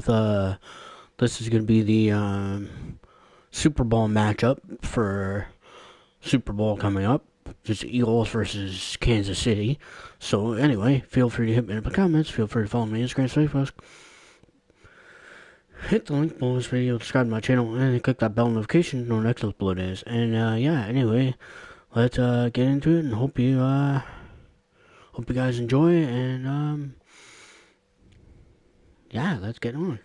with this is gonna be the Super Bowl matchup for Super Bowl coming up. It's Eagles versus Kansas City. So anyway, feel free to hit me in the comments. Feel free to follow me on Instagram, Facebook. Hit the link below this video, subscribe to my channel, and click that bell notification to know next upload is. And yeah, anyway, let's get into it and hope you guys enjoy. And yeah, let's get on.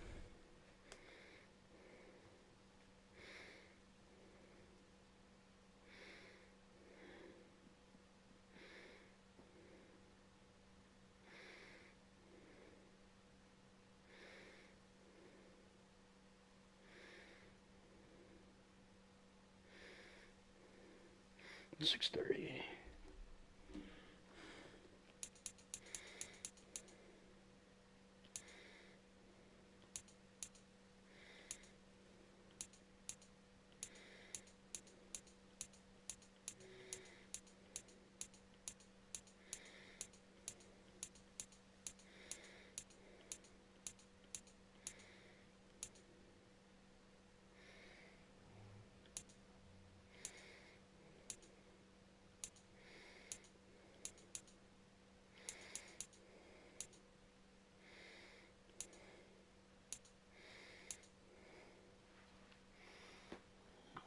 It's 6:30.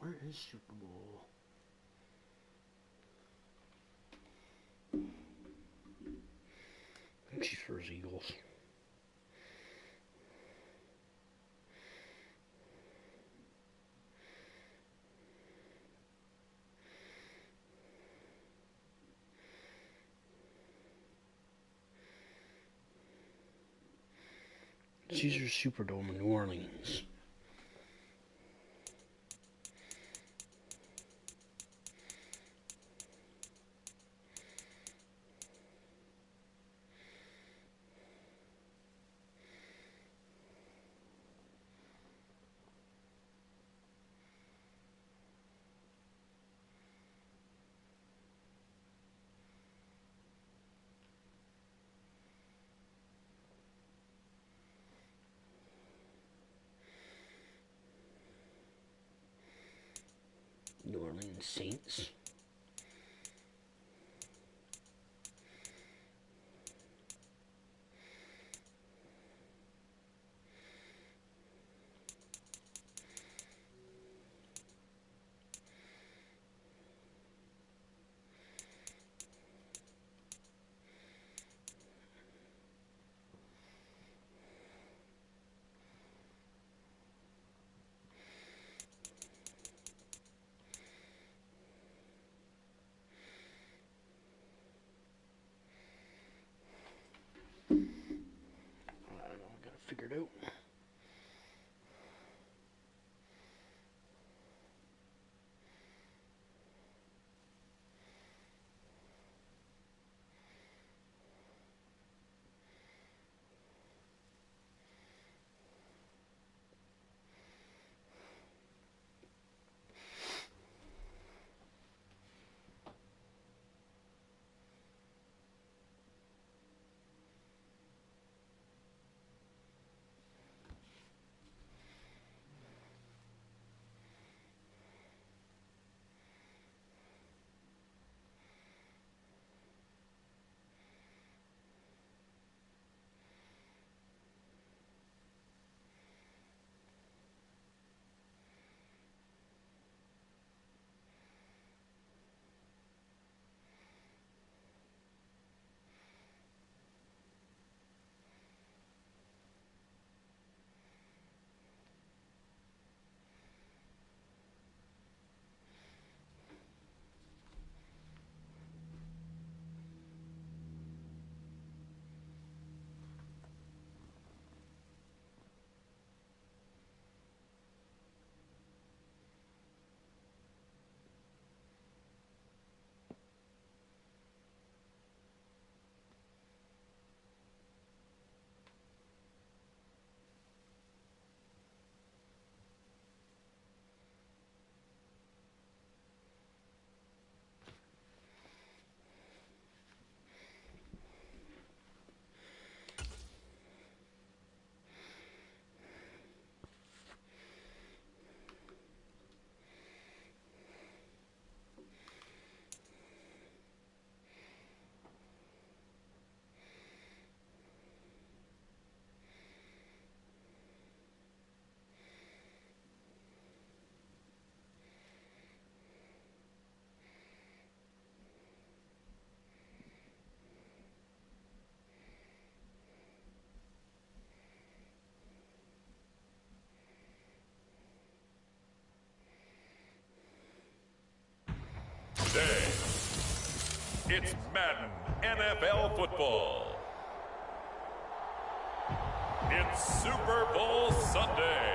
Where is Super Bowl? Chiefs versus Eagles. Caesars Superdome in New Orleans. New Orleans Saints. I don't know, I gotta figure it out. It's Madden NFL football. It's Super Bowl Sunday.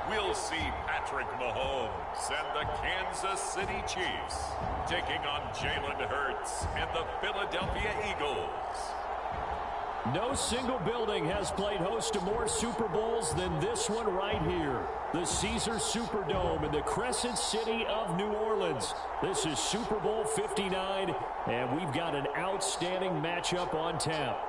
We'll see Patrick Mahomes and the Kansas City Chiefs taking on Jalen Hurts and the Philadelphia Eagles. No single building has played host to more Super Bowls than this one right here. The Caesars Superdome in the Crescent City of New Orleans. This is Super Bowl 59, and we've got an outstanding matchup on tap.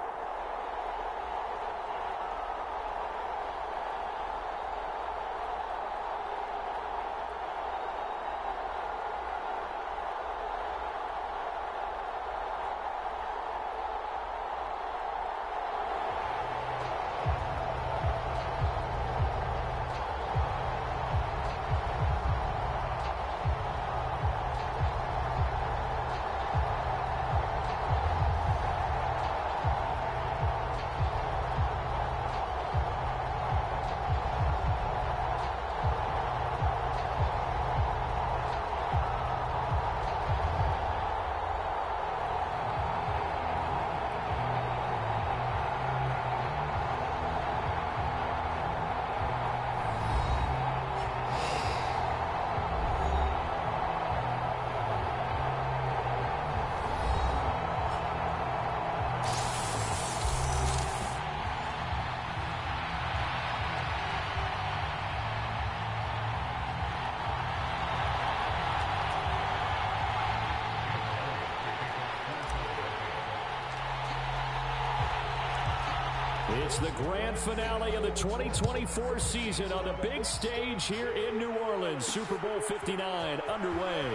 It's the grand finale of the 2024 season on the big stage here in New Orleans. Super Bowl 59 underway.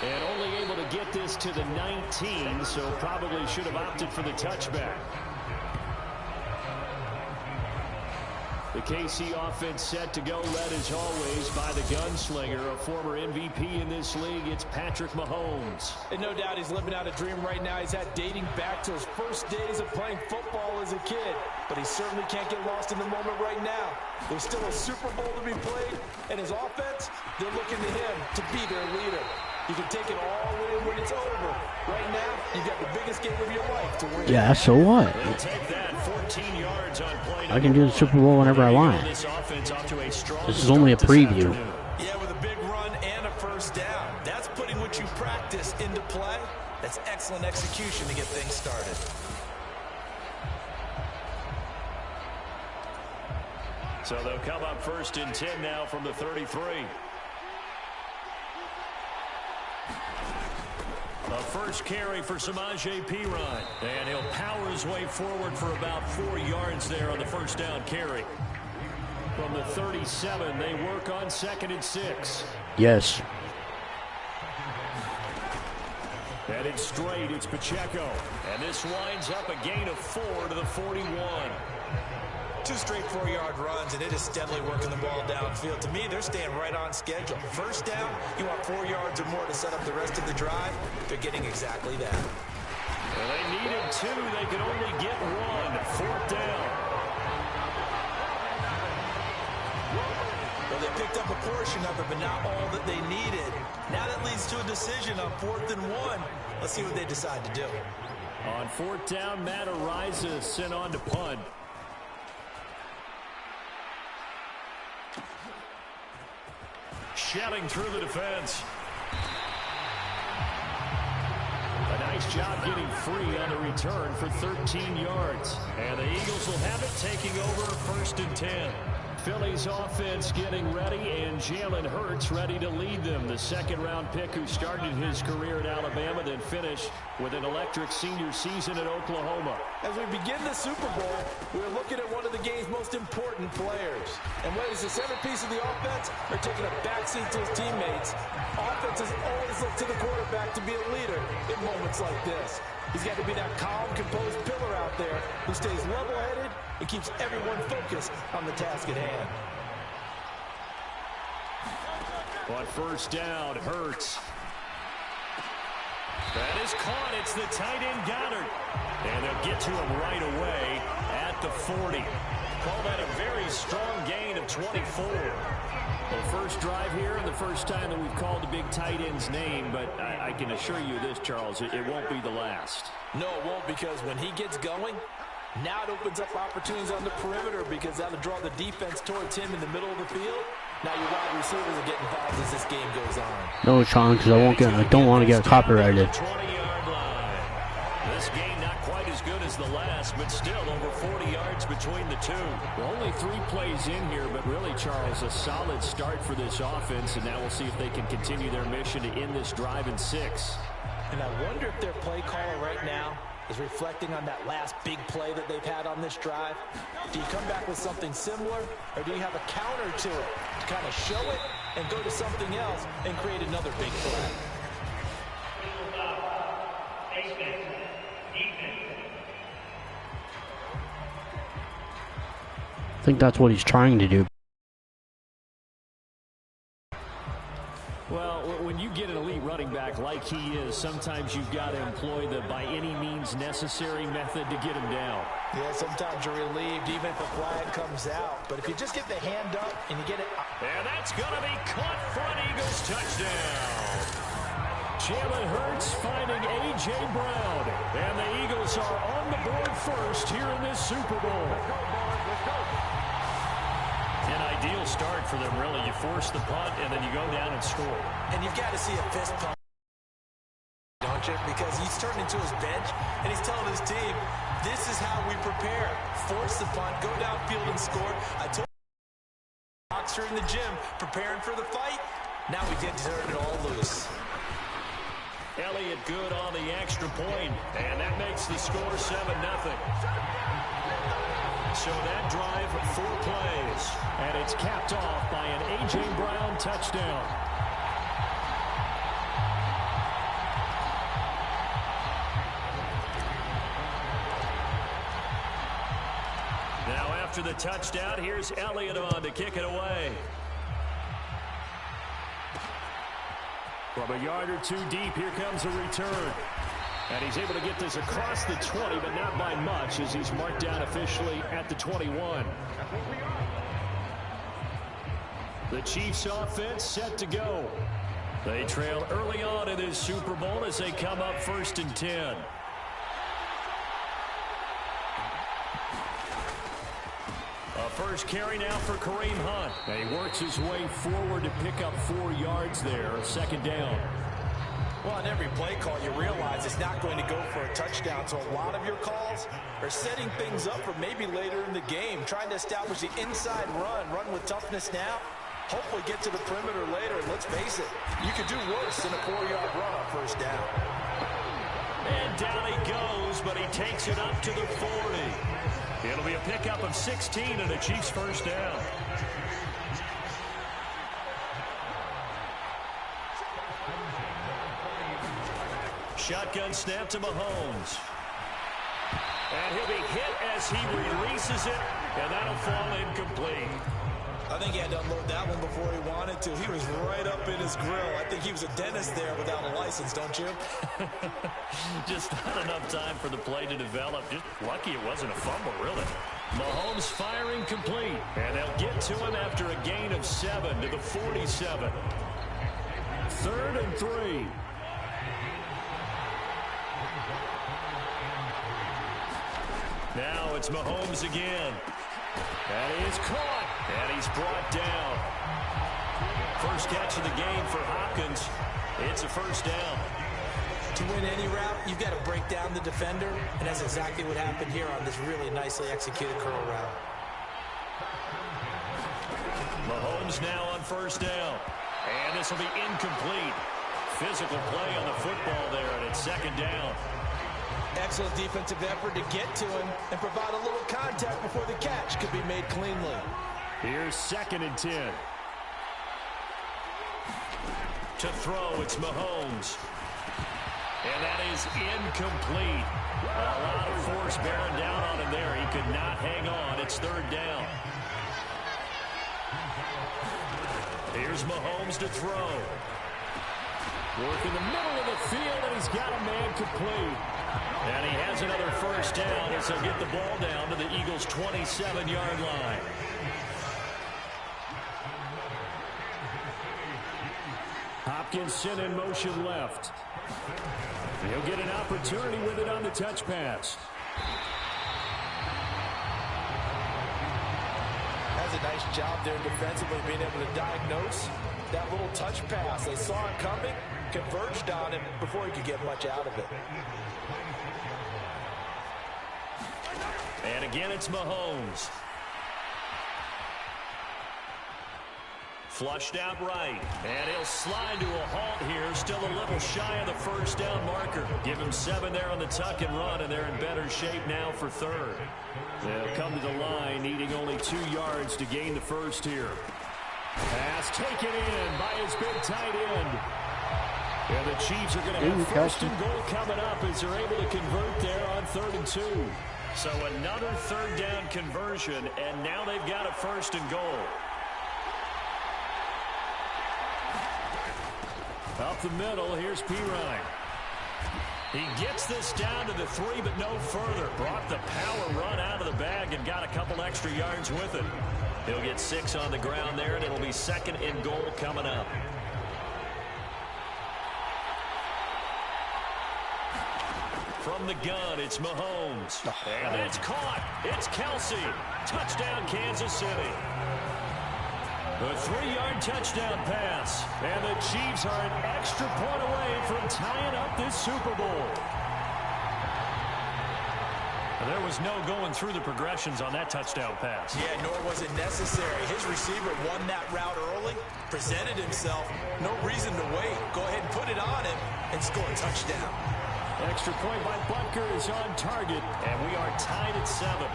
And only able to get this to the 19, so probably should have opted for the touchback. The KC offense set to go, led as always by the gunslinger, a former MVP in this league. It's Patrick Mahomes. And no doubt he's living out a dream right now. He's had dating back to his first days of playing football as a kid. But he certainly can't get lost in the moment right now. There's still a Super Bowl to be played, and his offense, they're looking to him to be their leader. You can take it all in when it's over. Right now, you've got the biggest game of your life to win. Yeah, so what? I can do the Super Bowl whenever I want. This is only a preview. Yeah, with a big run and a first down. That's putting what you practice into play. That's excellent execution to get things started. So they'll come up first and 10 now from the 33. A first carry for Samaje Perine. And he'll power his way forward for about 4 yards there on the first down carry. From the 37, they work on 2nd and 6. Yes. Headed straight, it's Pacheco. And this winds up a gain of 4 to the 41. 2 straight 4-yard runs, and it is steadily working the ball downfield. To me, they're staying right on schedule. First down, you want 4 yards or more to set up the rest of the drive. They're getting exactly that. Well, they needed 2. They could only get 1. 4th down. Well, they picked up a portion of it, but not all that they needed. Now that leads to a decision on 4th and 1. Let's see what they decide to do. On 4th down, Matt Ariza sent on to punt. Shelling through the defense. A nice job getting free on the return for 13 yards. And the Eagles will have it, taking over 1st and 10. Philly's offense getting ready, and Jalen Hurts ready to lead them. The second-round pick who started his career at Alabama, then finished with an electric senior season at Oklahoma. As we begin the Super Bowl, we're looking at one of the the game's most important players. And whether he's the centerpiece of the offense or taking a backseat to his teammates, offenses always look to the quarterback to be a leader in moments like this. He's got to be that calm, composed pillar out there who stays level-headed and keeps everyone focused on the task at hand. On first down, Hurts. That is caught. It's the tight end Goddard. And they'll get to him right away at the 40. Call that a very strong gain of 24. Well, first drive here and the first time that we've called the big tight end's name, but I can assure you this, Charles, it won't be the last. No, it won't, because when he gets going, now it opens up opportunities on the perimeter because that'll draw the defense towards him in the middle of the field. Now your wide receivers are getting involved as this game goes on. No, Sean, because I don't want to get copyrighted. 20-yard line. This game not quite as good as the last, but still over 40 yards between the two. Well, only 3 plays in here, but really, Charles, a solid start for this offense, and now we'll see if they can continue their mission to end this drive in 6. And I wonder if their play caller right now is reflecting on that last big play that they've had on this drive. Do you come back with something similar, or do you have a counter to it to kind of show it and go to something else and create another big play? I think that's what he's trying to do. Well, when you get an elite running back like he is, sometimes you've got to employ the by any means necessary method to get him down. Yeah, sometimes you're relieved even if a flag comes out. But if you just get the hand up and you get it... And that's going to be caught for an Eagles touchdown. Jalen Hurts finding A.J. Brown. And the Eagles are on the board first here in this Super Bowl. An ideal start for them, really. You force the punt, and then you go down and score. And you've got to see a fist pump, don't you? Because he's turning to his bench, and he's telling his team, this is how we prepare. Force the punt, go downfield and score. I told you, boxer in the gym, preparing for the fight. Now we get to turn it all loose. Elliott good on the extra point, and that makes the score 7-0. So that drive, 4 plays, and it's capped off by an A.J. Brown touchdown. Now after the touchdown, here's Elliott on to kick it away. From a yard or 2 deep, here comes a return. And he's able to get this across the 20, but not by much, as he's marked down officially at the 21. The Chiefs offense set to go. They trail early on in this Super Bowl as they come up 1st and 10. A first carry now for Kareem Hunt. And he works his way forward to pick up 4 yards there, 2nd down. Well, on every play call, you realize it's not going to go for a touchdown. So a lot of your calls are setting things up for maybe later in the game, trying to establish the inside run with toughness now, hopefully get to the perimeter later. And let's face it, you could do worse than a 4-yard run on 1st down. And down he goes, but he takes it up to the 40. It'll be a pickup of 16 and the Chiefs' 1st down. Shotgun snap to Mahomes. And he'll be hit as he releases it, and that'll fall incomplete. I think he had to unload that one before he wanted to. He was right up in his grill. I think he was a dentist there without a license, don't you? Just not enough time for the play to develop. Just lucky it wasn't a fumble, really. Mahomes firing complete, and they'll get to him after a gain of 7 to the 47. 3rd and 3. Now it's Mahomes again. That is caught, and he's brought down. First catch of the game for Hopkins. It's a 1st down. To win any route, you've got to break down the defender, and that's exactly what happened here on this really nicely executed curl route. Mahomes now on 1st down, and this will be incomplete. Physical play on the football there, and it's 2nd down. Excellent defensive effort to get to him and provide a little contact before the catch could be made cleanly. Here's 2nd and 10. To throw, it's Mahomes. And that is incomplete. A lot of force bearing down on him there. He could not hang on. It's 3rd down. Here's Mahomes to throw. Work in the middle of the field, and he's got a man complete. And he has another 1st down as he'll get the ball down to the Eagles' 27-yard line. Hopkinson in motion left. He'll get an opportunity with it on the touch pass. Has a nice job there defensively being able to diagnose that little touch pass. They saw it coming, converged on him before he could get much out of it. And again, it's Mahomes. Flushed out right. And he'll slide to a halt here. Still a little shy of the 1st down marker. Give him 7 there on the tuck and run, and they're in better shape now for 3rd. They'll come to the line, needing only 2 yards to gain the 1st here. Pass taken in by his big tight end. And the Chiefs are going to have 1st and goal coming up as they're able to convert there on 3rd and 2. So another 3rd down conversion, and now they've got a 1st and goal. Up the middle, here's Pirine. He gets this down to the 3, but no further. Brought the power run out of the bag and got a couple extra yards with it. He'll get 6 on the ground there, and it'll be 2nd and goal coming up. From the gun, it's Mahomes. And it's caught. It's Kelsey. Touchdown, Kansas City. A 3-yard touchdown pass. And the Chiefs are an extra point away from tying up this Super Bowl. There was no going through the progressions on that touchdown pass. Yeah, nor was it necessary. His receiver won that route early, presented himself. No reason to wait. Go ahead and put it on him and score a touchdown. Extra point by Butker is on target, and we are tied at 7.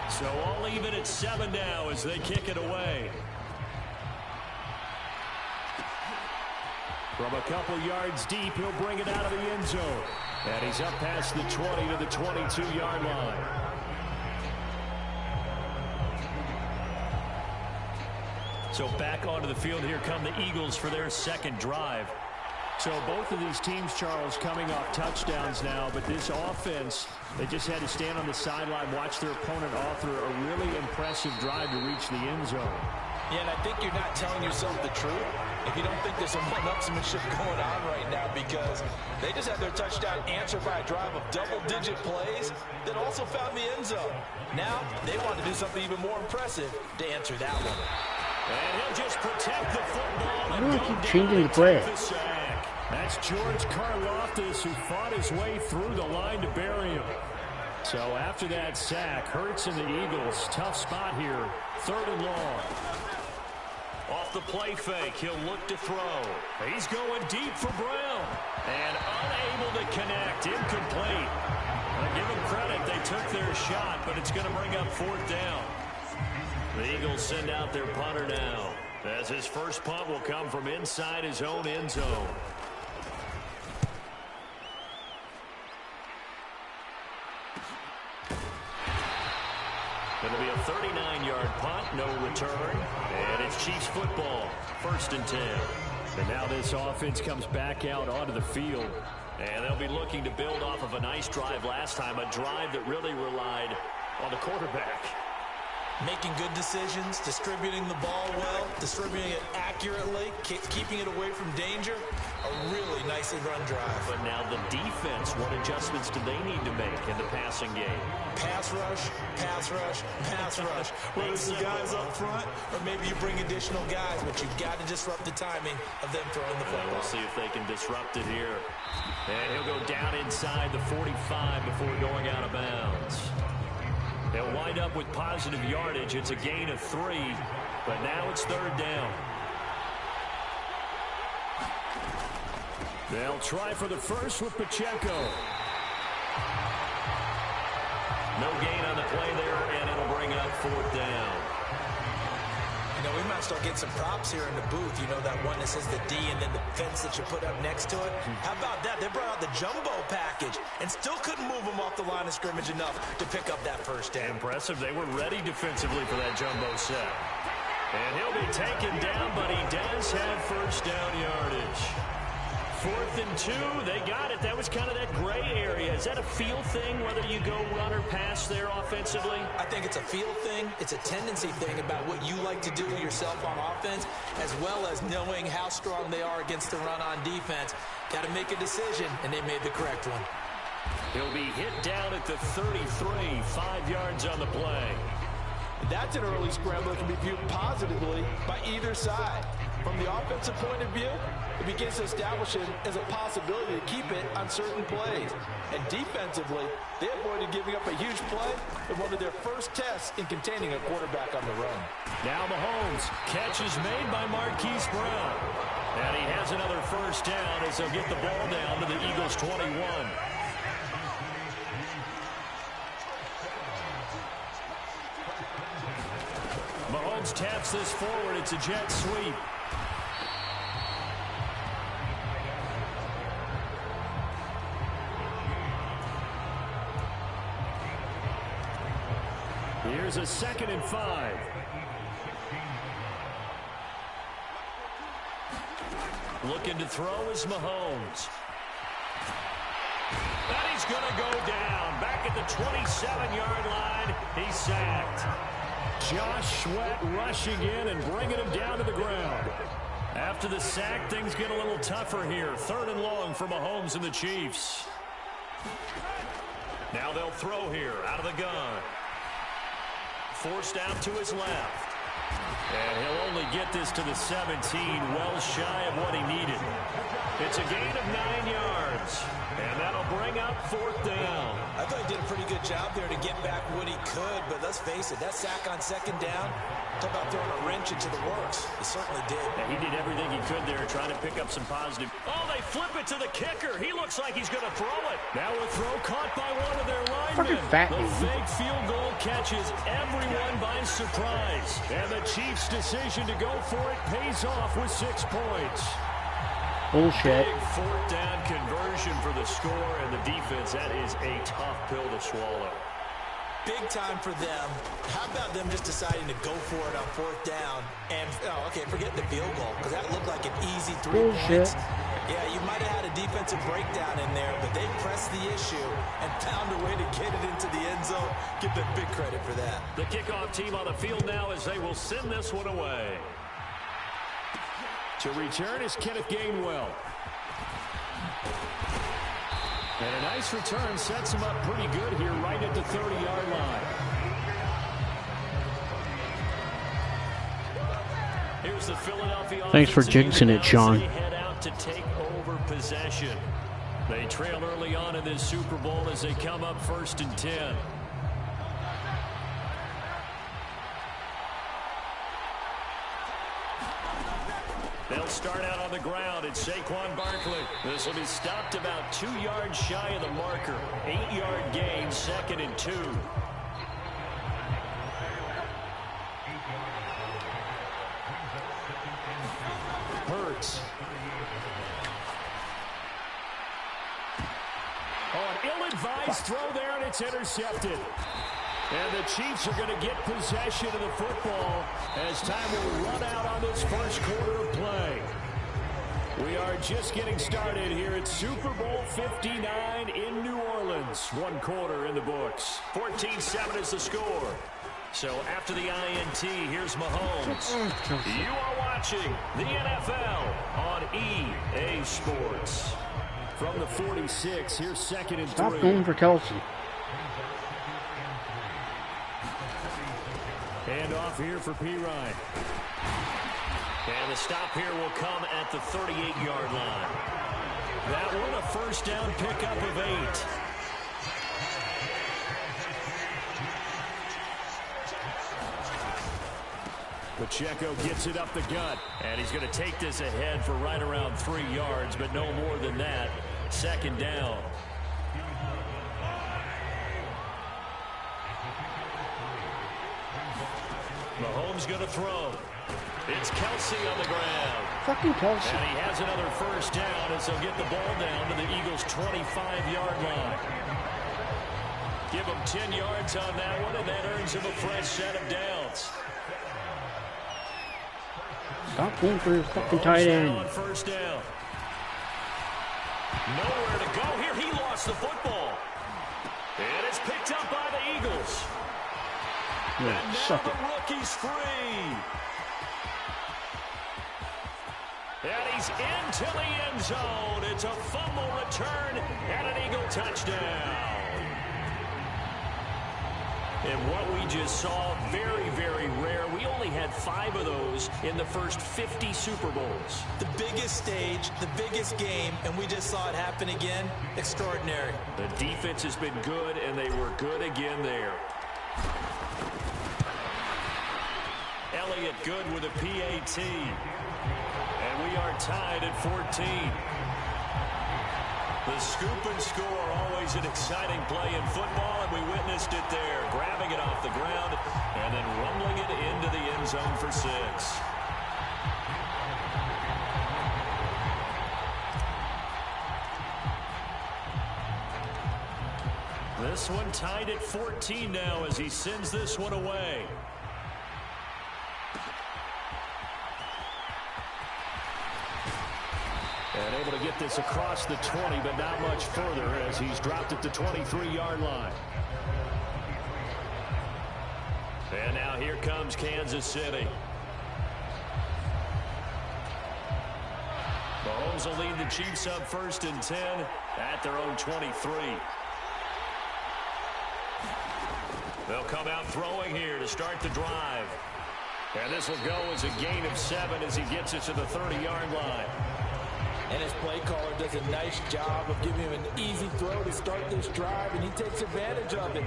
So all even at 7 now as they kick it away. From a couple yards deep, he'll bring it out of the end zone. And he's up past the 20 to the 22-yard line. So back onto the field, here come the Eagles for their 2nd drive. So both of these teams, Charles, coming off touchdowns now, but this offense, they just had to stand on the sideline, watch their opponent author a really impressive drive to reach the end zone. Yeah, and I think you're not telling yourself the truth if you don't think there's some one-upsmanship going on right now, because they just had their touchdown answered by a drive of double-digit plays that also found the end zone. Now they want to do something even more impressive to answer that one. And he'll just protect the football. Why do I keep changing the play? That's George Karlaftis, who fought his way through the line to bury him. So after that sack, Hurts and the Eagles, tough spot here, 3rd and long. Off the play fake, he'll look to throw. He's going deep for Brown. And unable to connect, incomplete. I give them credit, they took their shot, but it's going to bring up 4th down. The Eagles send out their punter now, as his first punt will come from inside his own end zone. It'll be a 39-yard punt, no return. And it's Chiefs football, 1st and 10. And now this offense comes back out onto the field. And they'll be looking to build off of a nice drive last time, a drive that really relied on the quarterback. Making good decisions, distributing the ball well, distributing it accurately, keeping it away from danger. A really nicely run drive. But now the defense, what adjustments do they need to make in the passing game? Pass rush, pass rush, pass rush. Whether it's the guys up front or maybe you bring additional guys, but you've got to disrupt the timing of them throwing the football. We'll see if they can disrupt it here. And he'll go down inside the 45 before going out of bounds. They'll wind up with positive yardage. It's a gain of 3, but now it's 3rd down. They'll try for the first with Pacheco. No gain on the play there, and it'll bring up 4th down. You know, we might start getting some props here in the booth. You know, that one that says the D and then the fence that you put up next to it? How about that? They brought out the jumbo package and still couldn't move them off the line of scrimmage enough to pick up that first down. Impressive. They were ready defensively for that jumbo set. And he'll be taken down, but he does have first down yardage. 4th and 2. They got it. That was kind of that gray area. Is that a feel thing, whether you go run or pass there offensively? I think it's a feel thing. It's a tendency thing about what you like to do yourself on offense, as well as knowing how strong they are against the run on defense. Got to make a decision, and they made the correct one. He'll be hit down at the 33, 5 yards on the play. That's an early scramble that can be viewed positively by either side. From the offensive point of view, it begins to establish it as a possibility to keep it on certain plays. And defensively, they avoided giving up a huge play in one of their first tests in containing a quarterback on the run. Now Mahomes, catch is made by Marquise Brown. And he has another first down as they'll get the ball down to the Eagles' 21. Mahomes taps this forward. It's a jet sweep. Here's a 2nd and 5. Looking to throw is Mahomes. And he's going to go down. Back at the 27-yard line. He's sacked. Josh Sweat rushing in and bringing him down to the ground. After the sack, things get a little tougher here. 3rd and long for Mahomes and the Chiefs. Now they'll throw here out of the gun. Forced out to his left. And he'll only get this to the 17, well shy of what he needed. It's a gain of 9 yards. And that'll bring up 4th down. I thought he did a pretty good job there to get back what he could, but let's face it, that sack on 2nd down, talk about throwing a wrench into the works. He certainly did. Yeah, he did everything he could there, trying to pick up some positive. Oh, they flip it to the kicker. He looks like he's going to throw it. Now a throw caught by one of their linemen. The fake field goal catches everyone by surprise. And the Chiefs' decision to go for it pays off with 6 points. Bullshit. Big 4th down conversion for the score, and the defense, that is a tough pill to swallow. Big time for them. How about them just deciding to go for it on 4th down? And, okay, forget the field goal, because that looked like an easy 3 points. Yeah, you might have had a defensive breakdown in there, but they pressed the issue and found a way to get it into the end zone. Give them big credit for that. The kickoff team on the field now as they will send this one away. To return is Kenneth Gainwell. And a nice return sets him up pretty good here right at the 30-yard line. Here's the Philadelphia Thanks for offensive jinxing it, Sean. unit as they head out to take over possession. They trail early on in this Super Bowl as they come up 1st and 10. They'll start out on the ground. It's Saquon Barkley. This will be stopped about 2 yards shy of the marker. 8-yard gain, 2nd and 2. Hurts. Oh, an ill-advised throw there, and it's intercepted. And the Chiefs are going to get possession of the football as time will run out on this first quarter of play. We are just getting started here at Super Bowl 59 in New Orleans. 1 quarter in the books. 14-7 is the score. So after the INT, here's Mahomes. You are watching the NFL on EA Sports. From the 46, here's 2nd and 3. Stop going for Kelsey. And off here for P. Ryan. And the stop here will come at the 38-yard line. That one a first down pickup of 8. Pacheco gets it up the gut. And he's going to take this ahead for right around 3 yards, but no more than that. 2nd down. Mahomes going to throw. It's Kelsey on the ground. Fucking Kelsey. And he has another first down as they'll get the ball down to the Eagles' 25-yard line. Give him 10 yards on that one, and that earns him a fresh set of downs. Stop going for his fucking tight end. On first down. Nowhere to go here. He lost the football. And it's picked up by the Eagles. Yeah, and now suck the it. rookie's free. And he's into the end zone. It's a fumble return and an Eagle touchdown. And what we just saw, very, very rare. We only had 5 of those in the first 50 Super Bowls. The biggest stage, the biggest game, and we just saw it happen again. Extraordinary. The defense has been good, and they were good again there. Elliott good with a PAT. And we are tied at 14. The scoop and score, always an exciting play in football, and we witnessed it there. Grabbing it off the ground and then rumbling it into the end zone for 6. This one tied at 14 now as he sends this one away. And able to get this across the 20, but not much further as he's dropped at the 23-yard line. And now here comes Kansas City. Mahomes will lead the Chiefs up 1st and 10 at their own 23. They'll come out throwing here to start the drive. And this will go as a gain of 7 as he gets it to the 30-yard line. And his play caller does a nice job of giving him an easy throw to start this drive, and he takes advantage of it.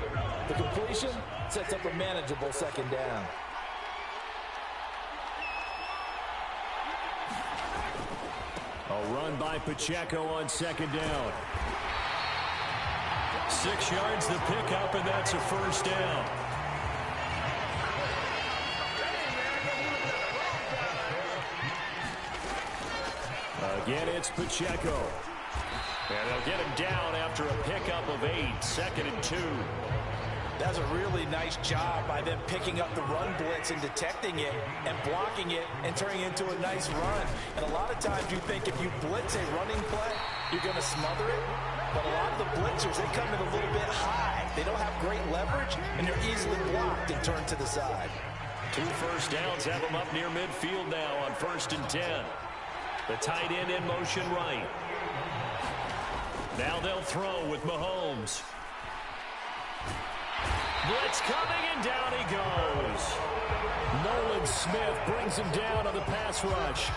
The completion sets up a manageable 2nd down. A run by Pacheco on 2nd down. 6 yards the pickup, and that's a first down. Again, it's Pacheco. And they'll get him down after a pickup of 8, 2nd and 2. That's a really nice job by them picking up the run blitz and detecting it and blocking it and turning it into a nice run. And a lot of times you think if you blitz a running play, you're going to smother it. But a lot of the blitzers, they come in a little bit high. They don't have great leverage, and they're easily blocked and turned to the side. 2 first downs have them up near midfield now on 1st and 10. The tight end in motion right. Now they'll throw with Mahomes. Blitz coming, and down he goes. Nolan Smith brings him down on the pass rush.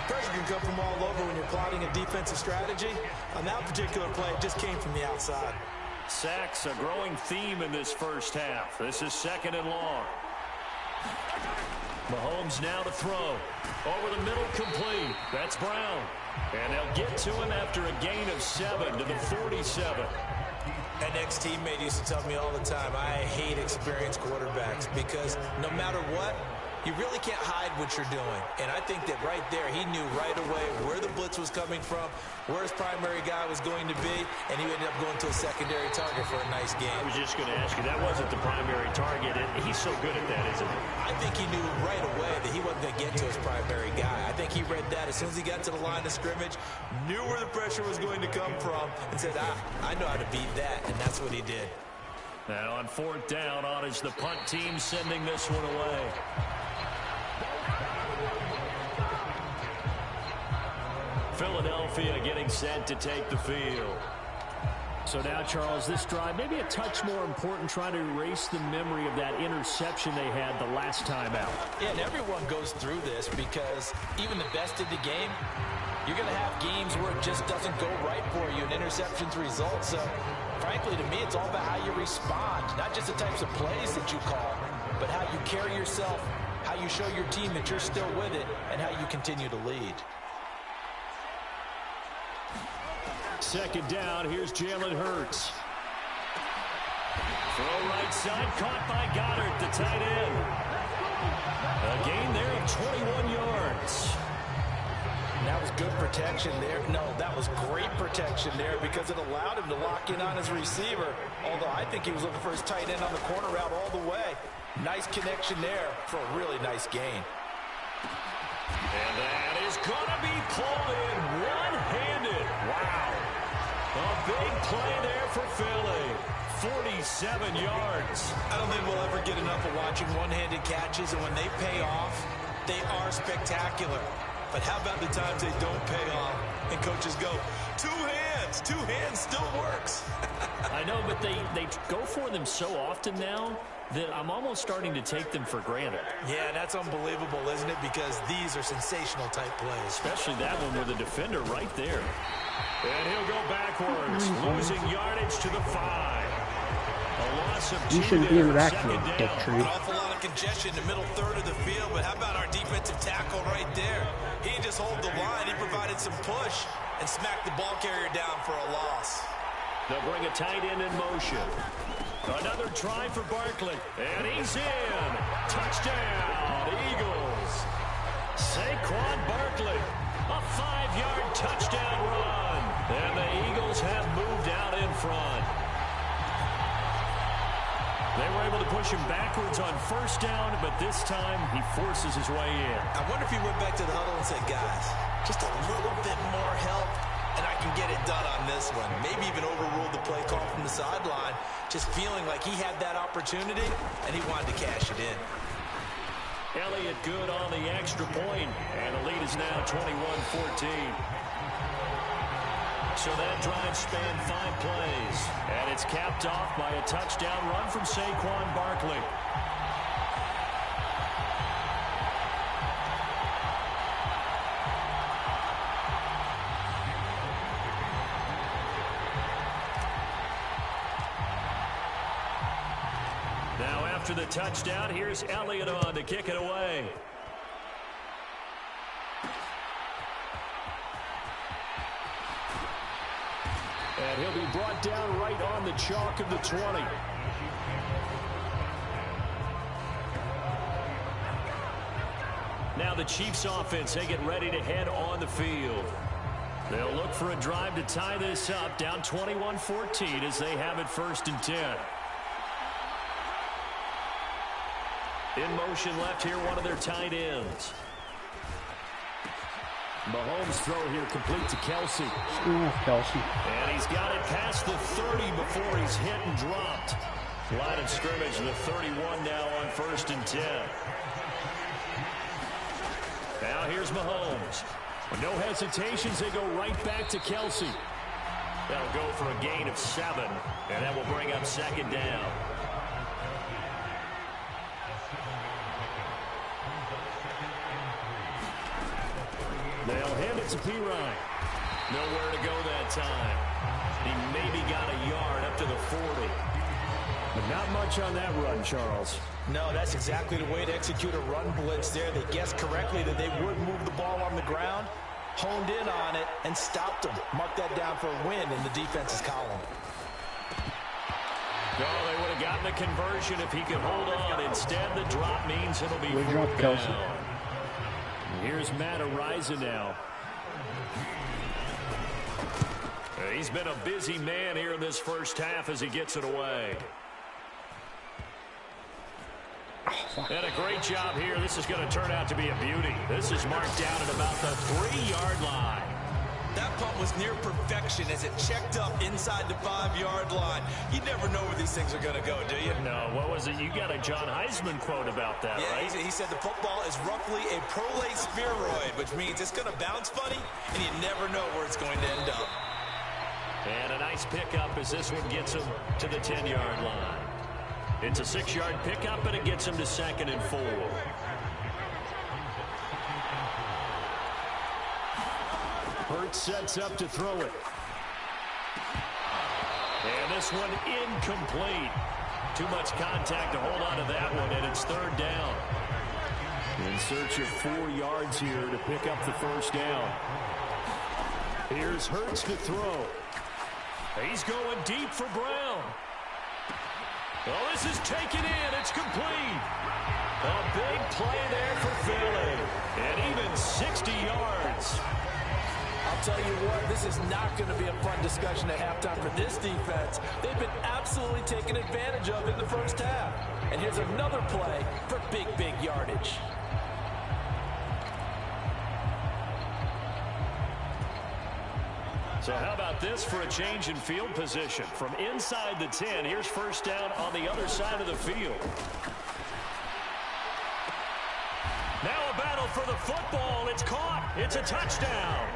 Pressure can come from all over when you're plotting a defensive strategy. On that particular play, it just came from the outside. Sacks, a growing theme in this first half. This is 2nd and long. Mahomes now to throw. Over the middle, complete. That's Brown. And they'll get to him after a gain of 7 to the 47. An ex-teammate used to tell me all the time, I hate experienced quarterbacks because no matter what, you really can't hide what you're doing. And I think that right there, he knew right away where the blitz was coming from, where his primary guy was going to be, and he ended up going to a secondary target for a nice game. I was just going to ask you, that wasn't the primary target. He's so good at that, isn't he? I think he knew right away that he wasn't going to get to his primary guy. I think he read that as soon as he got to the line of scrimmage, knew where the pressure was going to come from, and said, I know how to beat that, and that's what he did. Now on 4th down, on is the punt team sending this one away. Philadelphia getting set to take the field. So now, Charles, this drive, maybe a touch more important, trying to erase the memory of that interception they had the last time out. Yeah, and everyone goes through this because even the best of the game, you're going to have games where it just doesn't go right for you and interceptions result. So, frankly, to me, it's all about how you respond, not just the types of plays that you call, but how you carry yourself, how you show your team that you're still with it, and how you continue to lead. 2nd down, here's Jalen Hurts. Throw right side, caught by Goddard, the tight end. protection there. No, that was great protection there because it allowed him to lock in on his receiver. Although I think he was looking for his tight end on the corner route all the way. Nice connection there for a really nice gain. And that is going to be pulled in one-handed. Wow. A big play there for Philly. 47 yards. I don't think we'll ever get enough of watching one-handed catches, and when they pay off, they are spectacular. But how about the times they don't pay off and coaches go, two hands still works. I know, but they go for them so often now that I'm almost starting to take them for granted. Yeah, that's unbelievable, isn't it? Because these are sensational type plays. Especially that one with a defender right there. And he'll go backwards, losing yardage to the 5. A loss of 2. You shouldn't be in the backfield, Dick Tree. An awful lot of congestion in the middle third of the field, but how about our defensive tackle right there? He didn't just hold the line, he provided some push and smacked the ball carrier down for a loss. They'll bring a tight end in motion. Another try for Barkley, and he's in. Touchdown, Eagles. Saquon Barkley, a 5-yard touchdown run. And the Eagles have moved out in front. They were able to push him backwards on first down, but this time he forces his way in. I wonder if he went back to the huddle and said, guys, just a little bit more help, and I can get it done on this one. Maybe even overruled the play call from the sideline, just feeling like he had that opportunity, and he wanted to cash it in. Elliott good on the extra point, and the lead is now 21-14. So that drive spanned 5 plays, and it's capped off by a touchdown run from Saquon Barkley. Now after the touchdown, here's Elliott on to kick it away. And he'll be brought down right on the chalk of the 20. Now the Chiefs offense, they get ready to head on the field. They'll look for a drive to tie this up, down 21-14 as they have it 1st and 10. In motion left here, one of their tight ends. Mahomes' throw here complete to Kelsey. Kelsey. And he's got it past the 30 before he's hit and dropped. Line of scrimmage, the 31 now on 1st and 10. Now here's Mahomes. With no hesitations, they go right back to Kelsey. That'll go for a gain of 7, and that will bring up 2nd down. They'll hand it to Pirine. Nowhere to go that time. He maybe got a yard up to the 40. But not much on that run, Charles. No, that's exactly the way to execute a run blitz there. They guessed correctly that they would move the ball on the ground, honed in on it, and stopped them. Mark that down for a win in the defense's column. No, they would have gotten a conversion if he could hold on. Instead, the drop means it'll be fourth down. Here's Matt Araiza now. He's been a busy man here in this first half as he gets it away. And a great job here. This is going to turn out to be a beauty. This is marked down at about the 3-yard line. That punt was near perfection as it checked up inside the 5-yard line. You never know where these things are going to go, do you? No, what was it? You got a John Heisman quote about that, yeah, right? He said the football is roughly a prolate spheroid, which means it's going to bounce funny, and you never know where it's going to end up. And a nice pickup as this one gets him to the 10-yard line. It's a 6-yard pickup, and it gets him to 2nd and 4. Hurts sets up to throw it. And this one incomplete. Too much contact to hold on to that one, and it's 3rd down. In search of 4 yards here to pick up the 1st down. Here's Hurts to throw. He's going deep for Brown. Oh, this is taken in. It's complete. A big play there for Philly. And even 60 yards. I'll tell you what, this is not going to be a fun discussion at halftime for this defense. They've been absolutely taken advantage of in the first half. And here's another play for big yardage. So how about this for a change in field position? From inside the 10, here's first down on the other side of the field. Now a battle for the football. It's caught. It's a touchdown.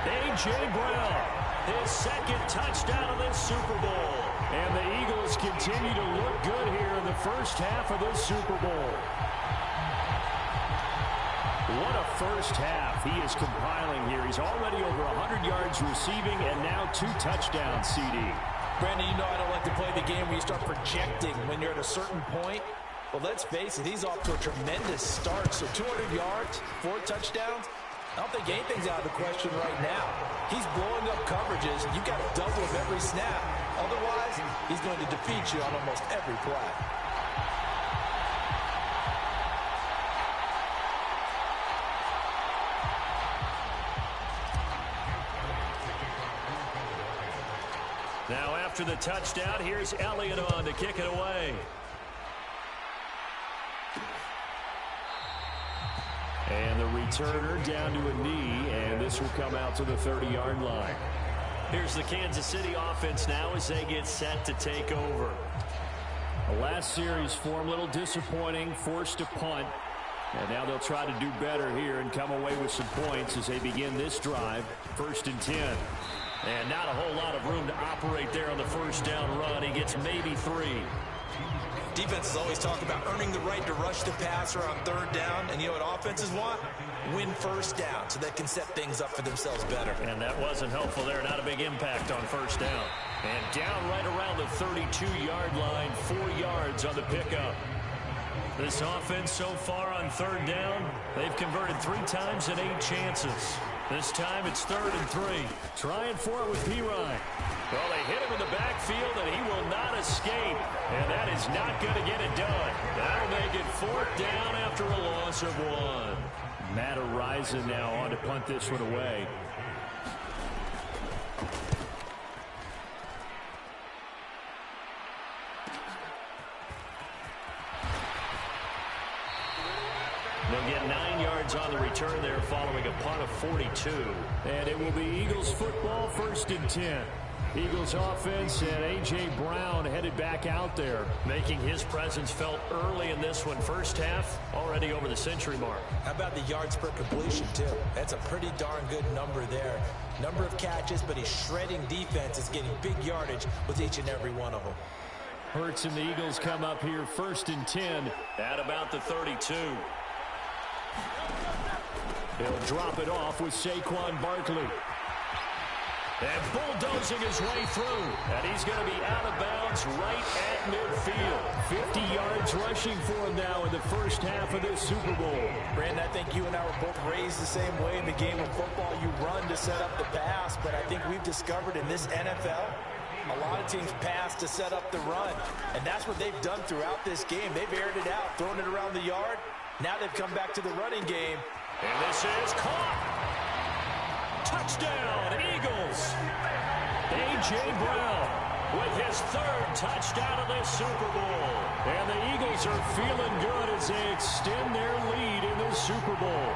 A.J. Brown, his second touchdown of this Super Bowl. And the Eagles continue to look good here in the first half of this Super Bowl. What a first half he is compiling here. He's already over 100 yards receiving and now 2 touchdowns, CD. Brandon, you know I don't like to play the game where you start projecting when you're at a certain point. Well, let's face it, he's off to a tremendous start. So 200 yards, 4 touchdowns. I don't think anything's out of the question right now. He's blowing up coverages. You've got a double of every snap. Otherwise, he's going to defeat you on almost every play. Now after the touchdown, here's Elliott on to kick it away. And the returner down to a knee, and this will come out to the 30-yard line. Here's the Kansas City offense now as they get set to take over. The last series form a little disappointing, forced to punt. And now they'll try to do better here and come away with some points as they begin this drive, 1st and 10. And not a whole lot of room to operate there on the first down run. He gets maybe 3. Defenses always talk about earning the right to rush the passer on 3rd down. And you know what offenses want? Win first down so they can set things up for themselves better. And that wasn't helpful there. Not a big impact on first down. And down right around the 32-yard line, 4 yards on the pickup. This offense so far on 3rd down, they've converted 3 times in 8 chances. This time it's 3rd and 3. Trying for it with Pirine. Well, they hit him in the backfield, and he will not escape. And that is not going to get it done. That'll make it 4th down after a loss of 1. Matt Araiza now on to punt this one away. They'll get 9 yards on the return there following a punt of 42. And it will be Eagles football, 1st and 10. Eagles offense and A.J. Brown headed back out there, making his presence felt early in this one. First half, already over the century mark. How about the yards per completion, too? That's a pretty darn good number there. Number of catches, but he's shredding defense. Is getting big yardage with each and every one of them. Hurts and the Eagles come up here 1st and 10 at about the 32. He'll drop it off with Saquon Barkley. And bulldozing his way through. And he's going to be out of bounds right at midfield. 50 yards rushing for him now in the first half of this Super Bowl. Brandon, I think you and I were both raised the same way in the game of football. You run to set up the pass, but I think we've discovered in this NFL, a lot of teams pass to set up the run. And that's what they've done throughout this game. They've aired it out, thrown it around the yard. Now they've come back to the running game. And this is caught. Touchdown, Eagles. A.J. Brown with his 3rd touchdown of this Super Bowl. And the Eagles are feeling good as they extend their lead in this Super Bowl.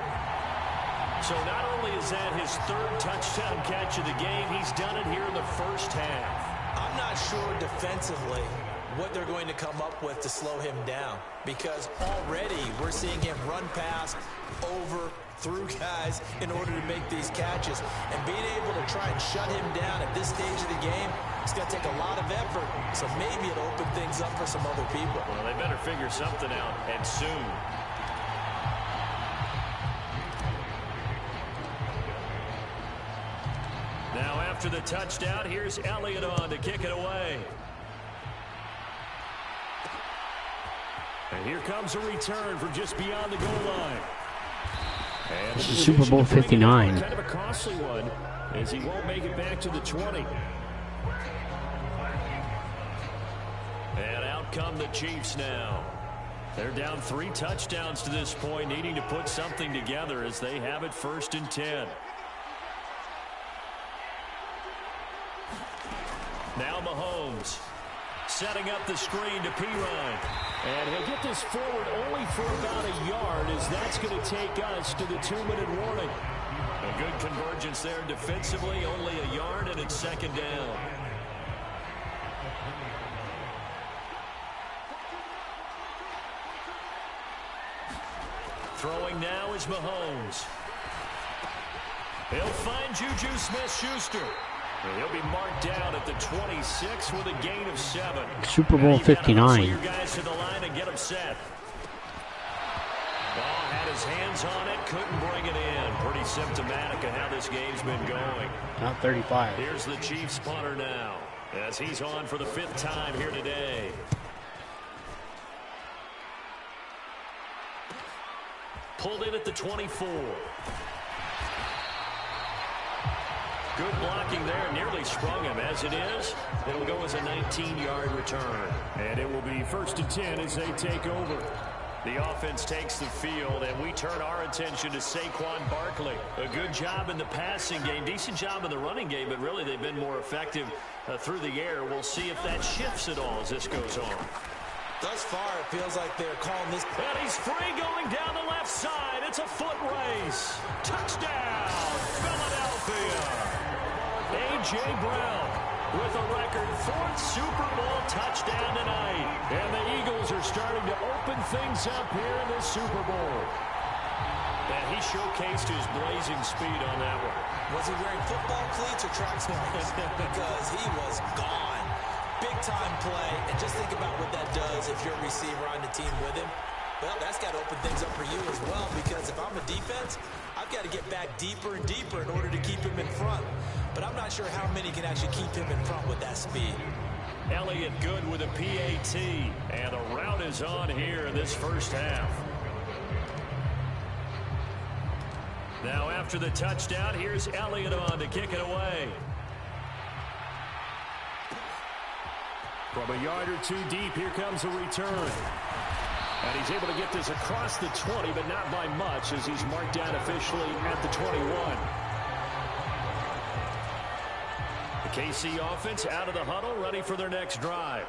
So not only is that his 3rd touchdown catch of the game, he's done it here in the first half. I'm not sure defensively what they're going to come up with to slow him down, because already we're seeing him run past, over, through guys in order to make these catches. And being able to try and shut him down at this stage of the game, it's going to take a lot of effort. So maybe it'll open things up for some other people. Well, they better figure something out, and soon. Now after the touchdown, here's Elliott on to kick it away. And here comes a return from just beyond the goal line. And this is Super Bowl 59. Kind of a costly one, as he won't make it back to the 20. And out come the Chiefs now. They're down 3 touchdowns to this point, needing to put something together as they have it 1st and 10. Now Mahomes setting up the screen to Pirine. And he'll get this forward only for about a yard, as that's going to take us to the 2-minute warning. A good convergence there defensively, only a yard, and it's second down. Throwing now is Mahomes. He'll find Juju Smith-Schuster. He'll be marked down at the 26 with a gain of 7. Super Bowl 59. Your guys to the line and get them set. Ball had his hands on it, couldn't bring it in. Pretty symptomatic of how this game's been going. Not 35. Here's the Chiefs punter now, as he's on for the 5th time here today. Pulled in at the 24. Good blocking there, nearly sprung him. As it is, it'll go as a 19-yard return. And it will be 1st and 10 as they take over. The offense takes the field, and we turn our attention to Saquon Barkley. A good job in the passing game, decent job in the running game, but really they've been more effective through the air. We'll see if that shifts at all as this goes on. Thus far, it feels like they're calling this. And he's free going down the left side. It's a foot race. Touchdown, Philadelphia. A.J. Brown with a record 4th Super Bowl touchdown tonight. And the Eagles are starting to open things up here in this Super Bowl. And he showcased his blazing speed on that one. Was he wearing football cleats or track sneakers? Because he was gone. Big-time play. And just think about what that does if you're a receiver on the team with him. Well, that's got to open things up for you as well, because if I'm a defense, I've got to get back deeper and deeper in order to keep him in front. But I'm not sure how many can actually keep him in front with that speed. Elliott good with a PAT, and the route is on here in this first half. Now after the touchdown, here's Elliott on to kick it away. From a yard or two deep, here comes a return. And he's able to get this across the 20, but not by much, as he's marked down officially at the 21. The KC offense out of the huddle, ready for their next drive.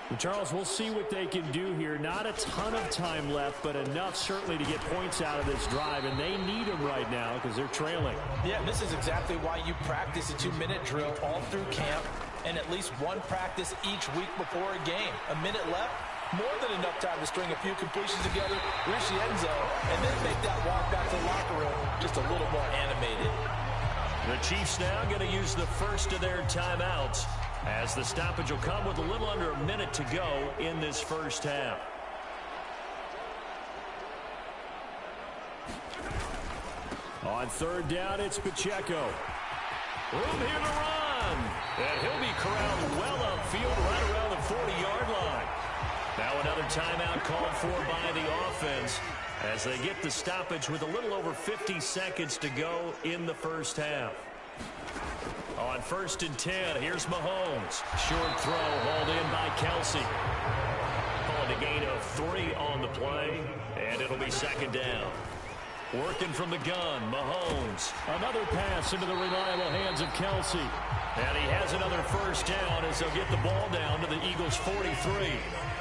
And Charles, we'll see what they can do here. Not a ton of time left, but enough certainly to get points out of this drive, and they need them right now because they're trailing. Yeah, this is exactly why you practice a 2-minute drill all through camp, and at least one practice each week before a game. A minute left, more than enough time to string a few completions together, reach the end zone, and then make that walk back to the locker room just a little more animated. The Chiefs now going to use the first of their timeouts, as the stoppage will come with a little under a minute to go in this first half. On 3rd down, it's Pacheco. Room here to run. And he'll be corralled well upfield right around the 40-yard line. Now another timeout called for by the offense as they get the stoppage with a little over 50 seconds to go in the first half. On 1st and 10, here's Mahomes. Short throw hauled in by Kelsey. Calling a gain of 3 on the play, and it'll be second down. Working from the gun, Mahomes. Another pass into the reliable hands of Kelsey. And he has another first down as they'll get the ball down to the Eagles' 43.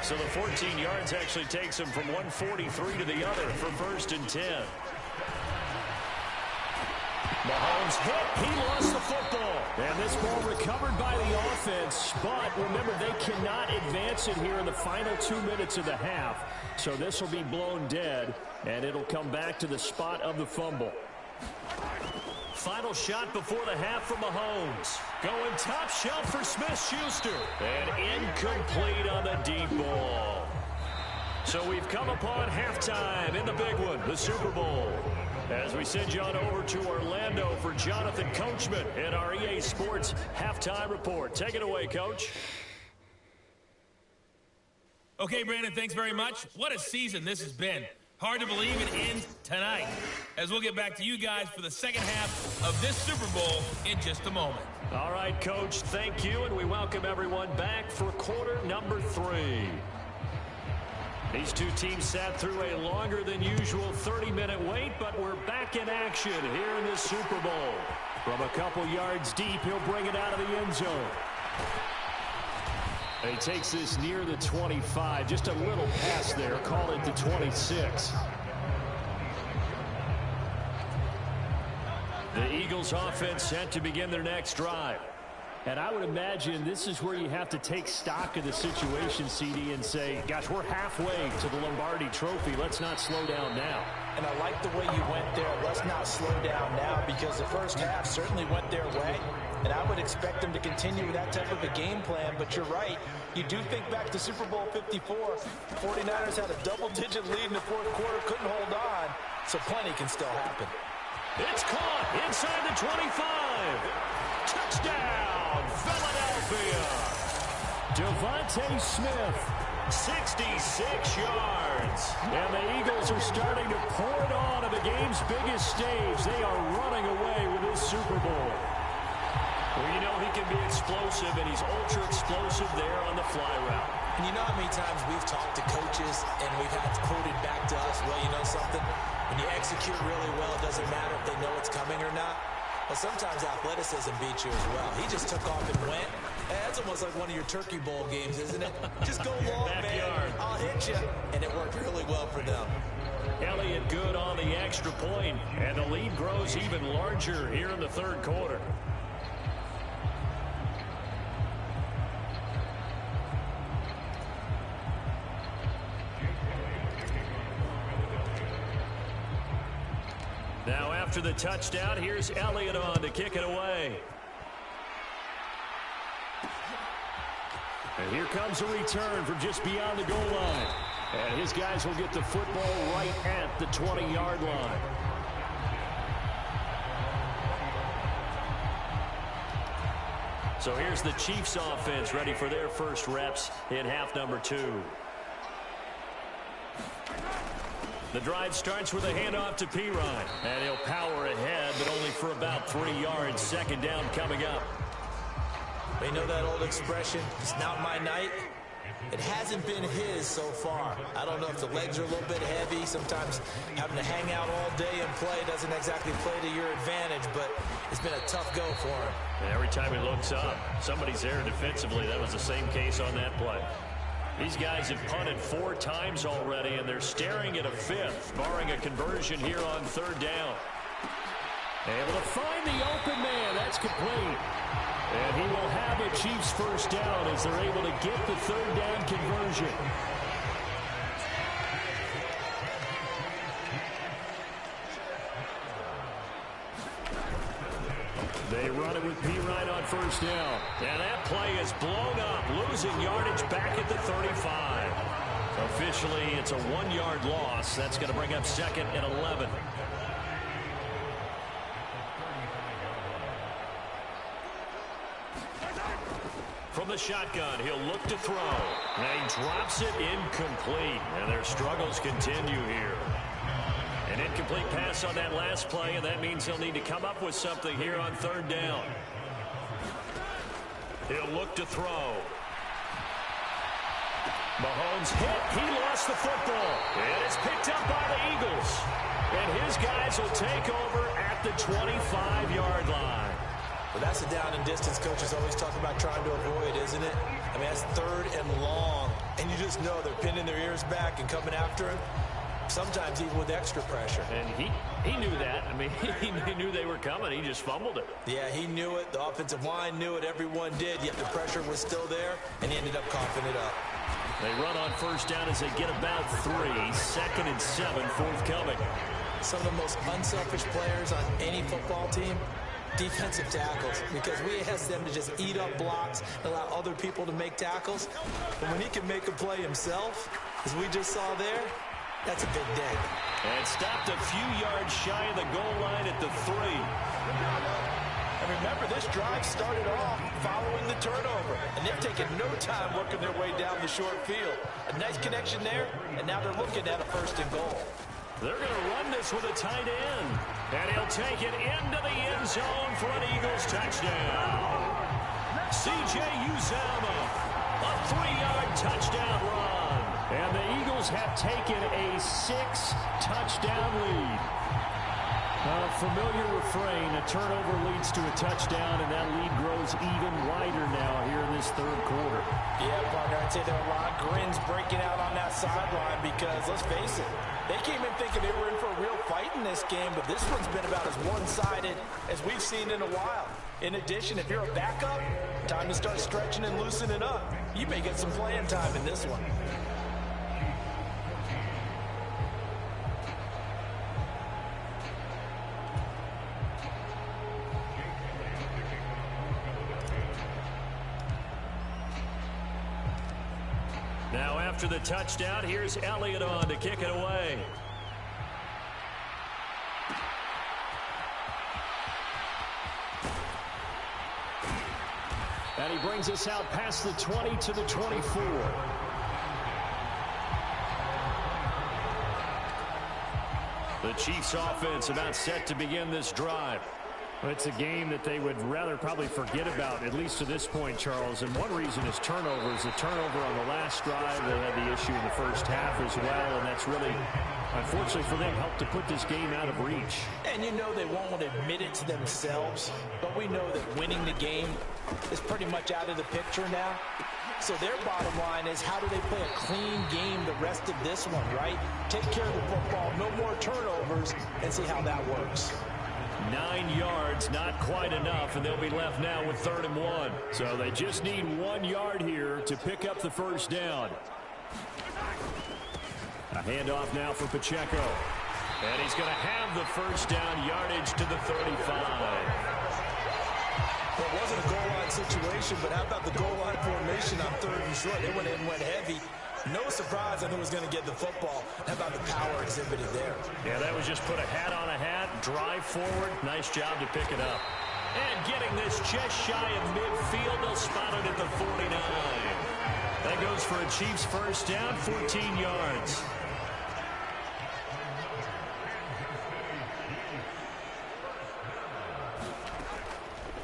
So the 14 yards actually takes him from 143 to the other for 1st and 10. Mahomes hit. He lost the football. And this ball recovered by the offense. But remember, they cannot advance it here in the final 2 minutes of the half. So this will be blown dead, and it'll come back to the spot of the fumble. Final shot before the half from Mahomes. Going top shelf for Smith-Schuster. And incomplete on the deep ball. So we've come upon halftime in the big one, the Super Bowl. As we send you on over to Orlando for Jonathan Coachman in our EA Sports Halftime Report. Take it away, Coach. Okay, Brandon, thanks very much. What a season this has been. Hard to believe it ends tonight, as we'll get back to you guys for the second half of this Super Bowl in just a moment. All right, Coach, thank you, and we welcome everyone back for quarter number 3. These two teams sat through a longer than usual 30-minute wait, but we're back in action here in this Super Bowl. From a couple yards deep, he'll bring it out of the end zone. He takes this near the 25. Just a little pass there. Call it the 26. The Eagles offense set to begin their next drive. And I would imagine this is where you have to take stock of the situation, CD, and say, gosh, we're halfway to the Lombardi Trophy. Let's not slow down now. And I like the way you went there. Let's not slow down now, because the first half certainly went their way. And I would expect them to continue with that type of a game plan. But you're right. You do think back to Super Bowl 54. 49ers had a double-digit lead in the fourth quarter, couldn't hold on. So plenty can still happen. It's caught inside the 25. Touchdown, Philadelphia. Devontae Smith, 66 yards. And the Eagles are starting to pour it on at the game's biggest stage. They are running away with this Super Bowl. Well, you know he can be explosive, and he's ultra explosive there on the fly route. And you know how many times we've talked to coaches and we've had it quoted back to us, well, you know something? When you execute really well, it doesn't matter if they know it's coming or not. Well, sometimes athleticism beats you as well. He just took off and went. Hey, that's almost like one of your Turkey Bowl games, isn't it? Just go long, man. I'll hit you. And it worked really well for them. Elliott good on the extra point, and the lead grows even larger here in the third quarter. Now after the touchdown, here's Elliott on to kick it away. And here comes a return from just beyond the goal line. And his guys will get the football right at the 20-yard line. So here's the Chiefs offense ready for their first reps in half number 2. The drive starts with a handoff to Pirine. And he'll power ahead, but only for about 3 yards. Second down coming up. They know that old expression, it's not my night. It hasn't been his so far. I don't know if the legs are a little bit heavy. Sometimes having to hang out all day and play doesn't exactly play to your advantage, but it's been a tough go for him. And every time he looks up, somebody's there defensively. That was the same case on that play. These guys have punted 4 times already, and they're staring at a 5th, barring a conversion here on third down. Able to find the open man. That's complete. And he will have a Chiefs first down as they're able to get the third down conversion. They run it with Pirine on first down. And that play is blown up, losing yardage back at the 35. Officially, it's a 1-yard loss. That's going to bring up second and 11. From the shotgun, he'll look to throw. And he drops it incomplete. And their struggles continue here. An incomplete pass on that last play, and that means he'll need to come up with something here on third down. He'll look to throw. Mahomes hit. He lost the football. And it's picked up by the Eagles. And his guys will take over at the 25-yard line. Well, that's the down and distance coaches always talk about trying to avoid, isn't it? I mean, that's third and long. And you just know they're pinning their ears back and coming after him. Sometimes even with extra pressure. And he knew that. I mean, he knew they were coming. He just fumbled it. Yeah, he knew it. The offensive line knew it. Everyone did. Yet the pressure was still there, and he ended up coughing it up. They run on first down as they get about 3. Second and 7 forthcoming. Some of the most unselfish players on any football team, defensive tackles, because we ask them to just eat up blocks and allow other people to make tackles. But when he can make a play himself, as we just saw there, that's a big day. And stopped a few yards shy of the goal line at the 3. And remember, this drive started off following the turnover. And they've taken no time working their way down the short field. A nice connection there, and now they're looking at a first and goal. They're going to run this with a tight end. And he'll take it into the end zone for an Eagles touchdown. C.J. Uzomah, a 3-yard touchdown run. And the Eagles have taken a 6-touchdown lead. A familiar refrain, a turnover leads to a touchdown, and that lead grows even wider now here in this third quarter. Yeah, partner, I'd say there are a lot of grins breaking out on that sideline because, let's face it, they came in thinking they were in for a real fight in this game, but this one's been about as one-sided as we've seen in a while. In addition, if you're a backup, time to start stretching and loosening up. You may get some playing time in this one. Now after the touchdown, here's Elliott on to kick it away. And he brings us out past the 20 to the 24. The Chiefs offense about set to begin this drive. Well, it's a game that they would rather probably forget about, at least to this point, Charles. And one reason is turnovers. The turnover on the last drive, they had the issue in the first half as well. And that's really, unfortunately for them, helped to put this game out of reach. And you know they won't admit it to themselves, but we know that winning the game is pretty much out of the picture now. So their bottom line is, how do they play a clean game the rest of this one, right? Take care of the football, no more turnovers, and see how that works. 9 yards, not quite enough, and they'll be left now with 3rd and 1. So they just need 1 yard here to pick up the first down. A handoff now for Pacheco. And he's going to have the first down, yardage to the 35. Well, it wasn't a goal line situation, but how about the goal line formation on 3rd and short? They went in, went heavy. No surprise on who was going to get the football. How about the power exhibited there? Yeah, that was just put a hat on a hat, drive forward. Nice job to pick it up. And getting this just shy of midfield, they'll spot it at the 49. That goes for a Chiefs first down, 14 yards.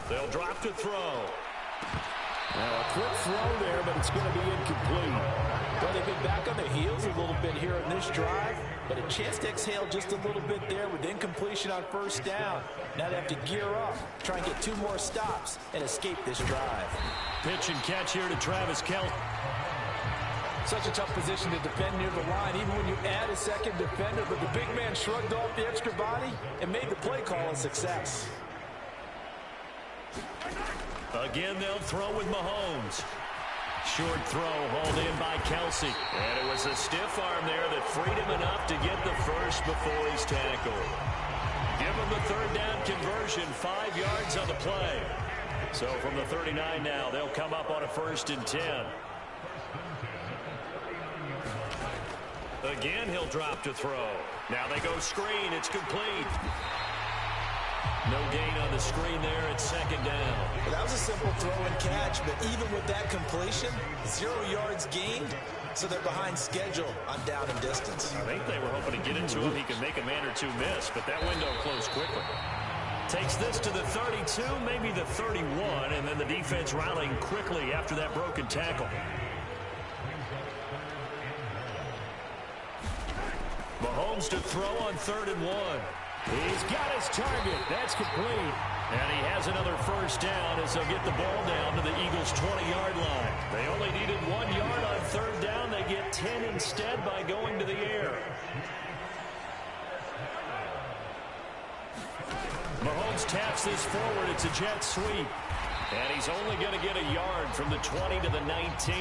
They'll drop to throw. Now a quick throw there, but it's going to be incomplete. Well, they've been back on their heels a little bit here in this drive, but a chance to exhale just a little bit there with incompletion on first down. Now they have to gear up, try and get 2 more stops, and escape this drive. Pitch and catch here to Travis Kelce. Such a tough position to defend near the line, even when you add a second defender, but the big man shrugged off the extra body and made the play call a success. Again, they'll throw with Mahomes. Short throw hauled in by Kelce. And it was a stiff arm there that freed him enough to get the first before he's tackled. Give him the 3rd down conversion, 5 yards on the play. So from the 39 now, they'll come up on a 1st and 10. Again, he'll drop to throw. Now they go screen. It's complete. No gain on the screen there at 2nd down. Well, that was a simple throw and catch, but even with that completion, 0 yards gained, so they're behind schedule on down and distance. I think they were hoping to get into him. He could make a man or 2 miss, but that window closed quickly. Takes this to the 32, maybe the 31, and then the defense rallying quickly after that broken tackle. Mahomes to throw on 3rd and 1. He's got his target. That's complete. And he has another first down as they'll get the ball down to the Eagles' 20-yard line. They only needed 1 yard on 3rd down. They get 10 instead by going to the air. Mahomes taps this forward. It's a jet sweep. And he's only going to get a yard from the 20 to the 19.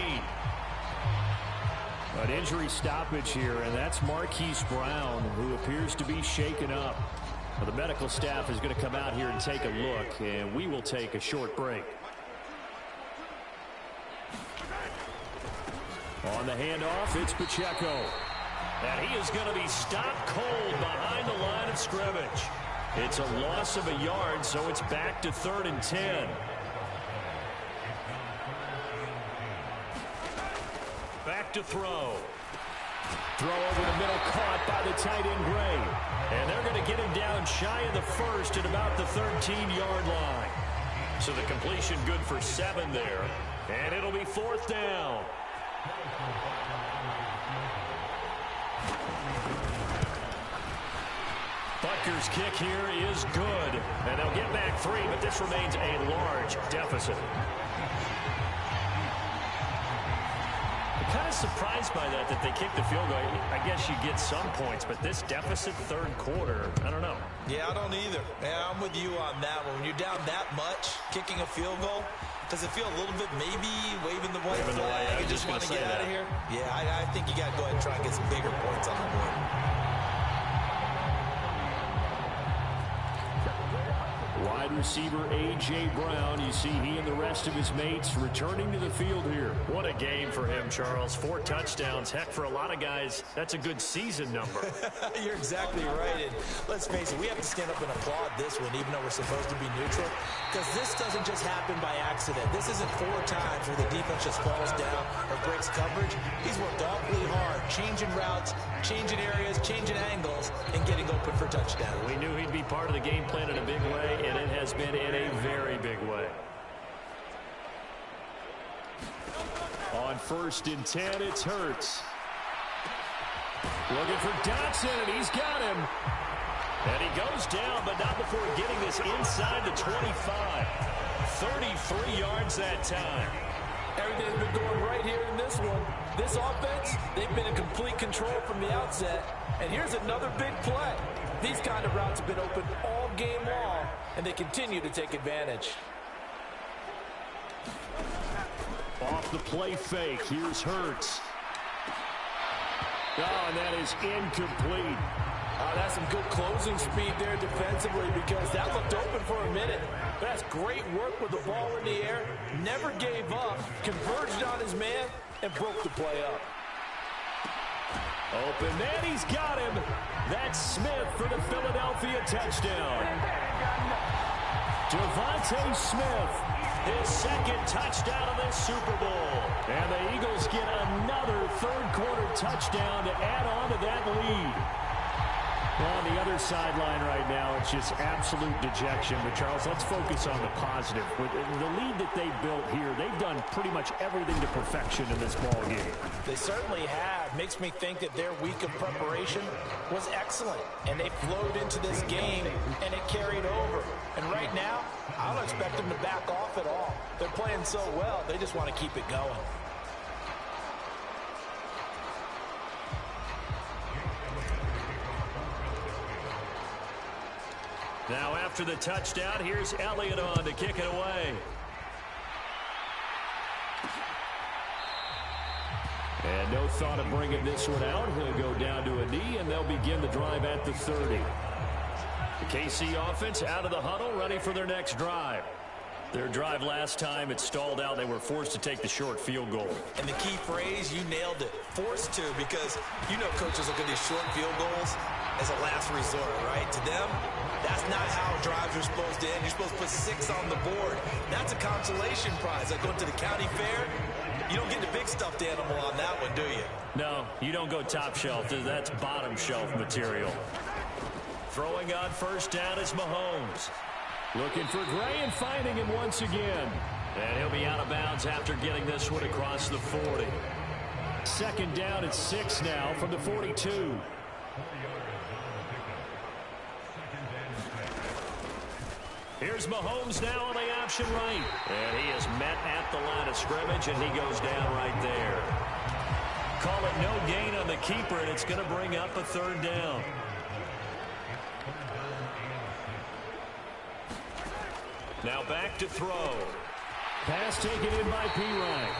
An injury stoppage here, and that's Marquise Brown, who appears to be shaken up. Well, the medical staff is going to come out here and take a look, and we will take a short break. On the handoff, it's Pacheco. And he is going to be stopped cold behind the line of scrimmage. It's a loss of a yard, so it's back to 3rd and 10. Back to throw. Throw over the middle, caught by the tight end Gray. And they're going to get him down shy of the 1st at about the 13-yard line. So the completion good for 7 there. And it'll be 4th down. Butker's kick here is good. And they'll get back 3, but this remains a large deficit. I'm kind of surprised by that they kicked the field goal. I guess you get some points, but this deficit third quarter, I don't know. Yeah, I don't either. Yeah, I'm with you on that one. When you're down that much, kicking a field goal, does it feel a little bit maybe waving the white flag and just want to get out of here? Yeah, I think you got to go ahead and try and get some bigger points on the board. Wide receiver A.J. Brown. You see he and the rest of his mates returning to the field here. What a game for him, Charles. 4 touchdowns. Heck, for a lot of guys, that's a good season number. You're exactly right. And let's face it, we have to stand up and applaud this one, even though we're supposed to be neutral, because this doesn't just happen by accident. This isn't 4 times where the defense just falls down or breaks coverage. He's worked awfully hard, changing routes, changing areas, changing angles, and getting open for touchdown. We knew he'd be part of the game plan in a big way, and it has been in a very big way. On 1st and 10, it's Hurts. Looking for Dotson, and he's got him. And he goes down, but not before getting this inside the 25. 33 yards that time. Everything's been going right here in this one. This offense, they've been in complete control from the outset. And here's another big play. These kind of routes have been open all game long, and they continue to take advantage. Off the play fake, here's Hurts. Oh, and that is incomplete. That's some good closing speed there defensively, because that looked open for a minute. But that's great work with the ball in the air. Never gave up, converged on his man, and broke the play up. Open man, he's got him. That's Smith for the Philadelphia touchdown. Devontae Smith, his 2nd touchdown of this Super Bowl. And the Eagles get another third-quarter touchdown to add on to that lead. Well, on the other sideline right now, it's just absolute dejection. But, Charles, let's focus on the positive. With the lead that they built here, they've done pretty much everything to perfection in this ball game. They certainly have. Makes me think that their week of preparation was excellent. And they flowed into this game, and it carried over. And right now, I don't expect them to back off at all. They're playing so well, they just want to keep it going. Now after the touchdown, here's Elliott on to kick it away. And no thought of bringing this one out. He'll go down to a knee, and they'll begin the drive at the 30. The KC offense out of the huddle, ready for their next drive. Their drive last time, it stalled out. They were forced to take the short field goal. And the key phrase, you nailed it, forced to, because you know coaches look at these short field goals as a last resort, right? To them, that's not how drives are supposed to end. You're supposed to put 6 on the board. That's a consolation prize. Like going to the county fair, you don't get the big stuffed animal on that one, do you? No, you don't go top shelf. That's bottom shelf material. Throwing on 1st down is Mahomes. Looking for Gray and finding him once again. And he'll be out of bounds after getting this one across the 40. 2nd down at 6 now from the 42. Here's Mahomes now on the option right. And he is met at the line of scrimmage, and he goes down right there. Call it no gain on the keeper, and it's going to bring up a 3rd down. Now back to throw. Pass taken in by Pirine.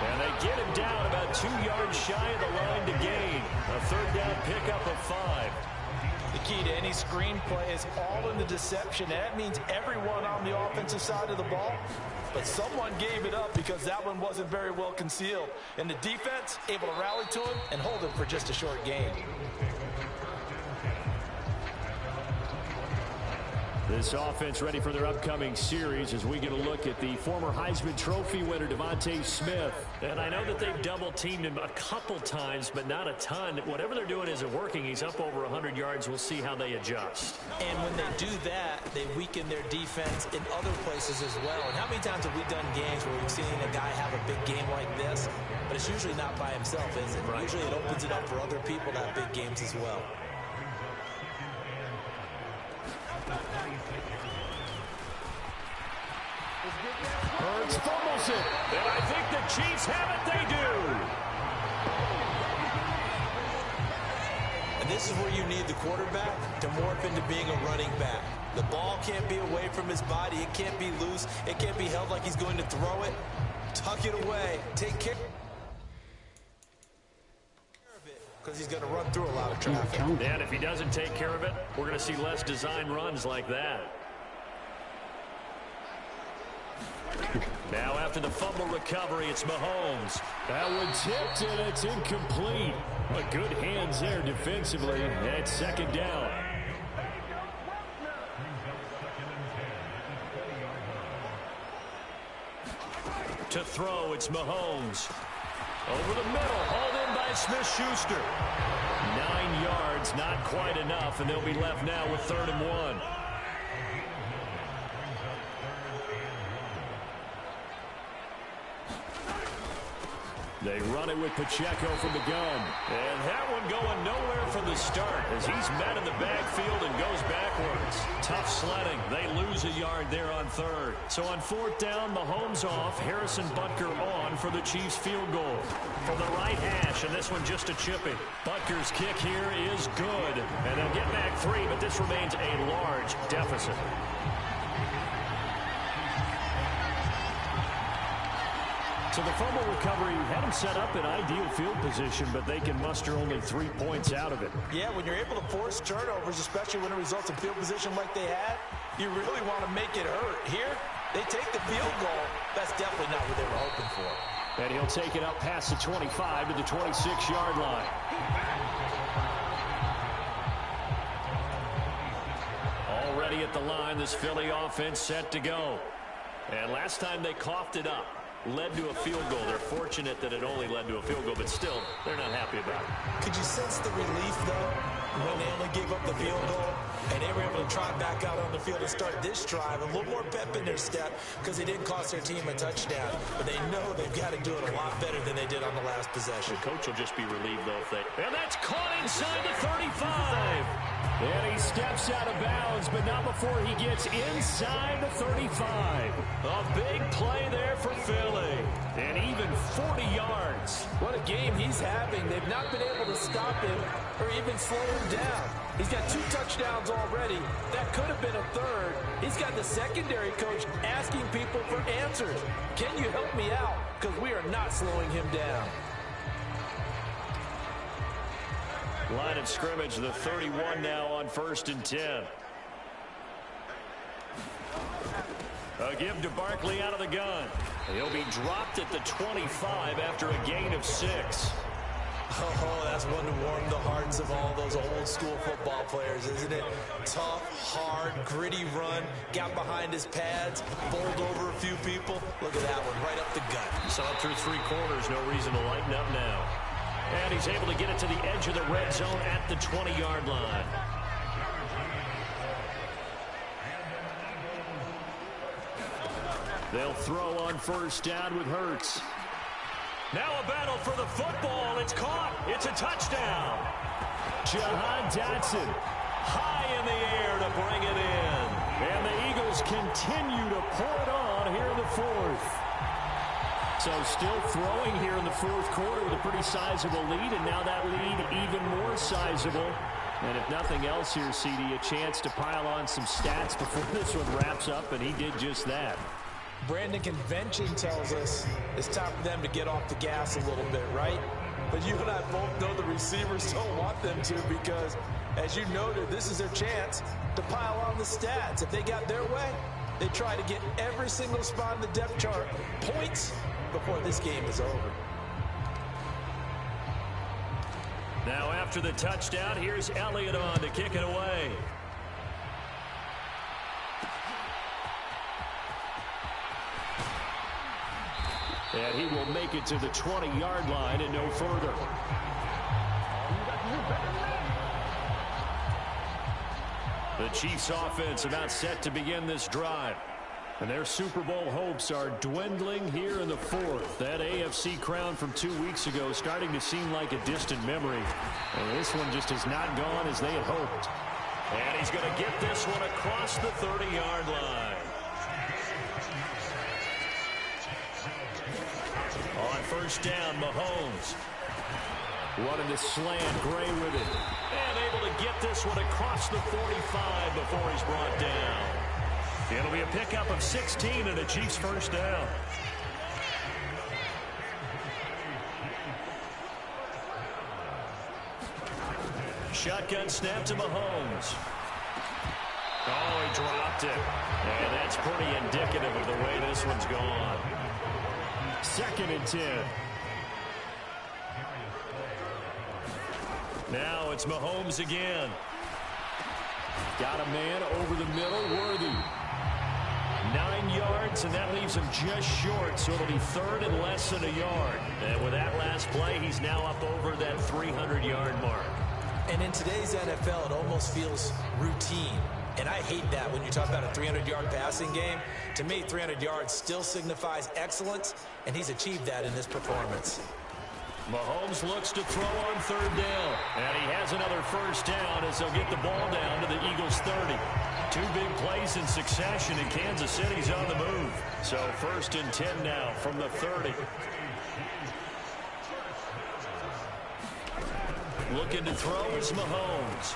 And they get him down about 2 yards shy of the line to gain. A 3rd down pickup of 5. The key to any screenplay is all in the deception. That means everyone on the offensive side of the ball. But someone gave it up because that one wasn't very well concealed. And the defense able to rally to him and hold him for just a short gain. This offense ready for their upcoming series as we get a look at the former Heisman Trophy winner, Devontae Smith. And I know that they've double-teamed him a couple times, but not a ton. Whatever they're doing isn't working. He's up over 100 yards. We'll see how they adjust. And when they do that, they weaken their defense in other places as well. And how many times have we done games where we've seen a guy have a big game like this, but it's usually not by himself, is it? Right. Usually it opens it up for other people to have big games as well. Hurts fumbles it, and I think the Chiefs have it. They do. And this is where you need the quarterback to morph into being a running back. The ball can't be away from his body. It can't be loose. It can't be held like he's going to throw it. Tuck it away. Take care of it because he's going to run through a lot of traffic. And if he doesn't take care of it, we're going to see less design runs like that. Now after the fumble recovery, it's Mahomes. That one tipped, and it's incomplete. But good hands there defensively. It's second down. To throw, it's Mahomes. Over the middle, hauled in by Smith-Schuster. 9 yards, not quite enough, and they'll be left now with 3rd and 1. They run it with Pacheco from the gun. And that one going nowhere from the start as he's met in the backfield and goes backwards. Tough sledding. They lose a yard there on 3rd. So on 4th down, Mahomes off. Harrison Butker on for the Chiefs field goal. From the right hash, and this one just a chipping. Butker's kick here is good. And they'll get back 3, but this remains a large deficit. So the fumble recovery had them set up in ideal field position, but they can muster only 3 points out of it. Yeah, when you're able to force turnovers, especially when it results in field position like they had, you really want to make it hurt. Here, they take the field goal. That's definitely not what they were hoping for. And he'll take it up past the 25 to the 26-yard line. Already at the line, this Philly offense set to go. And last time they coughed it up. Led to a field goal. They're fortunate that it only led to a field goal, but still, they're not happy about it. Could you sense the relief, though, when they only gave up the field goal and they were able to trot back out on the field and start this drive? A little more pep in their step because they didn't cost their team a touchdown. But they know they've got to do it a lot better than they did on the last possession. The coach will just be relieved, though, if they... And that's caught inside the 35. And he steps out of bounds, but not before he gets inside the 35. A big play there for Philly. And even 40 yards. What a game he's having. They've not been able to stop him or even slow him down. He's got 2 touchdowns already. That could have been a 3rd. He's got the secondary coach asking people for answers. Can you help me out? Because we are not slowing him down. Line of scrimmage, the 31 now on 1st and 10. A give to Barkley out of the gun. He'll be dropped at the 25 after a gain of 6. Oh, that's one to warm the hearts of all those old school football players, isn't it? Tough, hard, gritty run. Got behind his pads, bowled over a few people. Look at that one, right up the gut. Saw it through 3 quarters, no reason to lighten up now. And he's able to get it to the edge of the red zone at the 20-yard line. They'll throw on 1st down with Hurts. Now a battle for the football. It's caught. It's a touchdown. Jahan Dotson high in the air to bring it in. And the Eagles continue to pour it on here in the 4th. So still throwing here in the 4th quarter with a pretty sizable lead, and now that lead even more sizable. And if nothing else here, CD, a chance to pile on some stats before this one wraps up, and he did just that. Brandon, convention tells us it's time for them to get off the gas a little bit, right? But you and I both know the receivers don't want them to because, as you noted, this is their chance to pile on the stats. If they got their way, they try to get every single spot in the depth chart points before this game is over. Now after the touchdown, here's Elliott on to kick it away. And he will make it to the 20-yard line and no further. The Chiefs offense about set to begin this drive. And their Super Bowl hopes are dwindling here in the 4th. That AFC crown from 2 weeks ago starting to seem like a distant memory. And this one just has not gone as they had hoped. And he's going to get this one across the 30-yard line. On first down, Mahomes. Running the slant, Gray with it. And able to get this one across the 45 before he's brought down. It'll be a pickup of 16 and a Chiefs first down. Shotgun snap to Mahomes. Oh, he dropped it. And that's pretty indicative of the way this one's gone. 2nd and 10. Now it's Mahomes again. Got a man over the middle, Worthy. 9 yards, and that leaves him just short, so it'll be 3rd and less than a yard. And with that last play, he's now up over that 300-yard mark. And in today's NFL, it almost feels routine. And I hate that when you talk about a 300-yard passing game. To me, 300 yards still signifies excellence, and he's achieved that in this performance. Mahomes looks to throw on 3rd down. And he has another first down as they'll get the ball down to the Eagles' 30. 2 big plays in succession, and Kansas City's on the move. So 1st and 10 now from the 30. Looking to throw is Mahomes.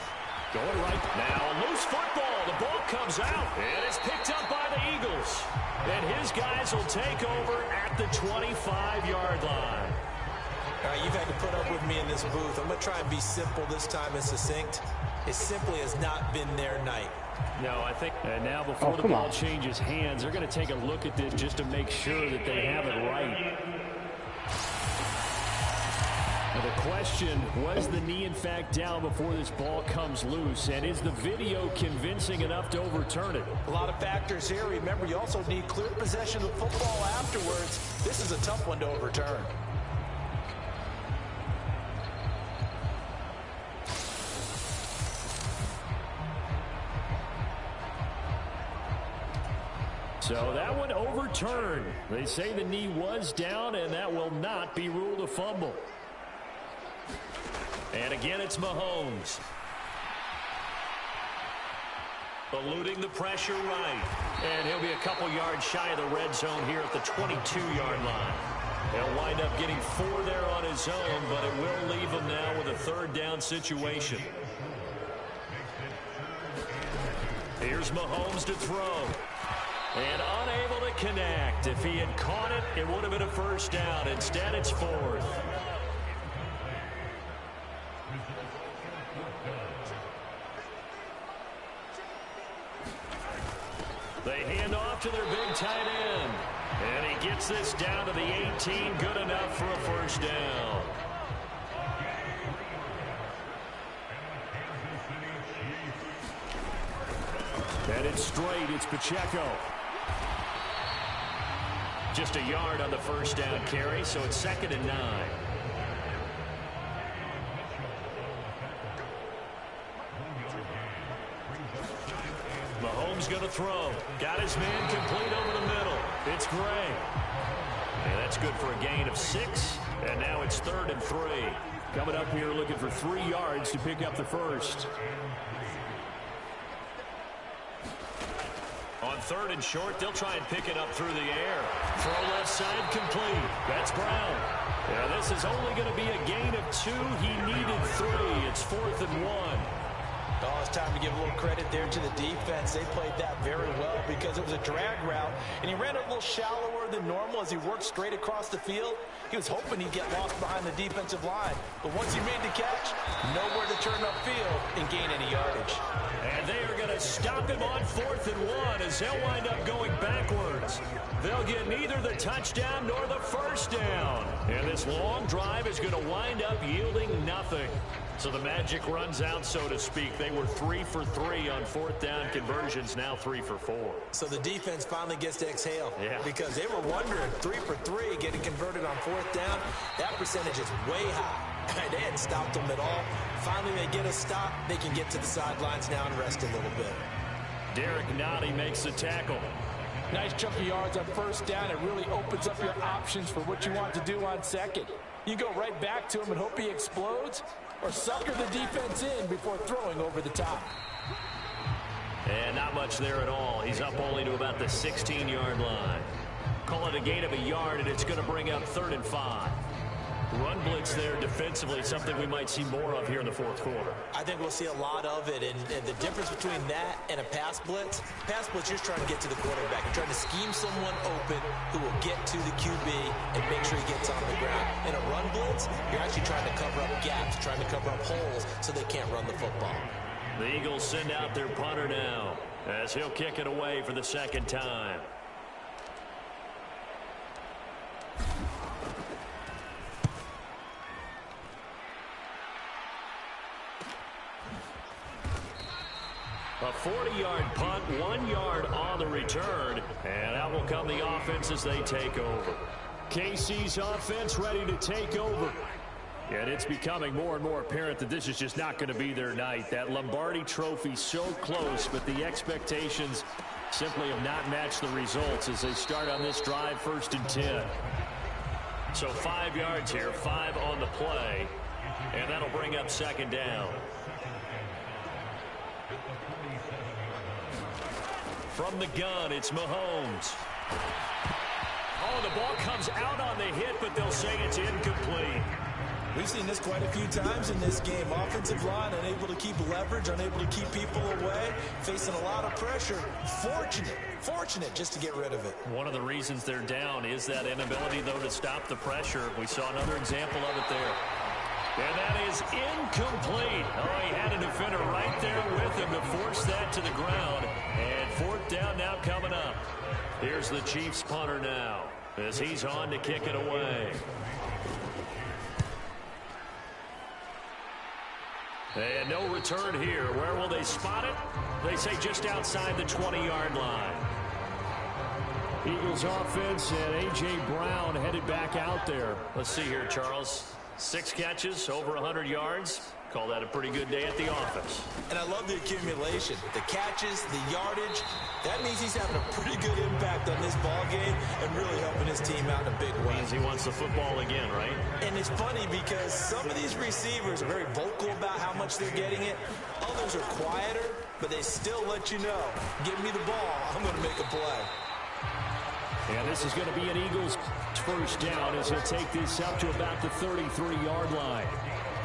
Going right now, a loose football. The ball comes out, and it's picked up by the Eagles. And his guys will take over at the 25-yard line. All right, you've had to put up with me in this booth. I'm going to try and be simple this time and succinct. It simply has not been their night. No, I think and now before the ball changes hands, they're going to take a look at this just to make sure that they have it right. The question, was the knee in fact down before this ball comes loose? And is the video convincing enough to overturn it? A lot of factors here. Remember, you also need clear possession of football afterwards. This is a tough one to overturn. So that one overturned. They say the knee was down, and that will not be ruled a fumble. And again, it's Mahomes. Eluding the pressure right. And he'll be a couple yards shy of the red zone here at the 22-yard line. He'll wind up getting 4 there on his own, but it will leave him now with a 3rd down situation. Here's Mahomes to throw. And unable to connect. If he had caught it, it would have been a first down. Instead, it's 4th. They hand off to their big tight end. And he gets this down to the 18. Good enough for a first down. Headed straight, it's Pacheco. Just a yard on the first down carry, so it's 2nd and 9. Mahomes going to throw. Got his man complete over the middle. It's Gray. And that's good for a gain of 6. And now it's 3rd and 3. Coming up here looking for 3 yards to pick up the first. On 3rd and short, they'll try and pick it up through the air. Throw left side complete. That's Brown. Yeah, this is only going to be a gain of 2. He needed 3. It's 4th and 1. Oh, it's time to give a little credit there to the defense. They played that very well because it was a drag route, and he ran a little shallower than normal as he worked straight across the field. He was hoping he'd get lost behind the defensive line, but once he made the catch, nowhere to turn upfield and gain any yardage. And they are going to stop him on 4th and 1 as they'll wind up going backwards. They'll get neither the touchdown nor the first down. And this long drive is going to wind up yielding nothing. So the magic runs out, so to speak. They were 3 for 3 on 4th down conversions, now 3 for 4. So the defense finally gets to exhale. Yeah. Because they were wondering, 3 for 3 getting converted on 4th down. That percentage is way high. They hadn't stopped them at all. Finally, they get a stop. They can get to the sidelines now and rest a little bit. Derek Nottie makes the tackle. Nice chunk of yards on 1st down. It really opens up your options for what you want to do on 2nd. You go right back to him and hope he explodes, or sucker the defense in before throwing over the top. And not much there at all. He's up only to about the 16-yard line. Call it a gain of a yard, and it's going to bring up 3rd and 5. Run blitz there defensively, something we might see more of here in the fourth quarter. I think we'll see a lot of it, and the difference between that and a pass blitz, you're just trying to get to the quarterback. You're trying to scheme someone open who will get to the QB and make sure he gets on the ground. In a run blitz, you're actually trying to cover up gaps, trying to cover up holes so they can't run the football. The Eagles send out their punter now as he'll kick it away for the second time. A 40-yard punt, 1 yard on the return, and out will come the offense as they take over. KC's offense ready to take over. And it's becoming more and more apparent that this is just not going to be their night. That Lombardi trophy so close, but the expectations simply have not matched the results as they start on this drive, 1st and 10. So 5 yards here, 5 on the play, and that'll bring up 2nd down. From the gun, it's Mahomes. Oh, the ball comes out on the hit, but they'll say it's incomplete. We've seen this quite a few times in this game. Offensive line unable to keep leverage, unable to keep people away, facing a lot of pressure. Fortunate just to get rid of it. One of the reasons they're down is that inability, though, to stop the pressure. We saw another example of it there. And that is incomplete. Oh, he had a defender right there with him to force that to the ground. And 4th down now coming up. Here's the Chiefs punter now as he's on to kick it away. And no return here. Where will they spot it? They say just outside the 20-yard line. Eagles offense and A.J. Brown headed back out there. Let's see here, Charles. 6 catches, over 100 yards. Call that a pretty good day at the office. And I love the accumulation. The catches, the yardage. That means he's having a pretty good impact on this ball game and really helping his team out in a big way. Means he wants the football again, right? And it's funny because some of these receivers are very vocal about how much they're getting it. Others are quieter, but they still let you know, give me the ball, I'm going to make a play. And this is going to be an Eagles 1st down as he'll take this up to about the 33-yard line.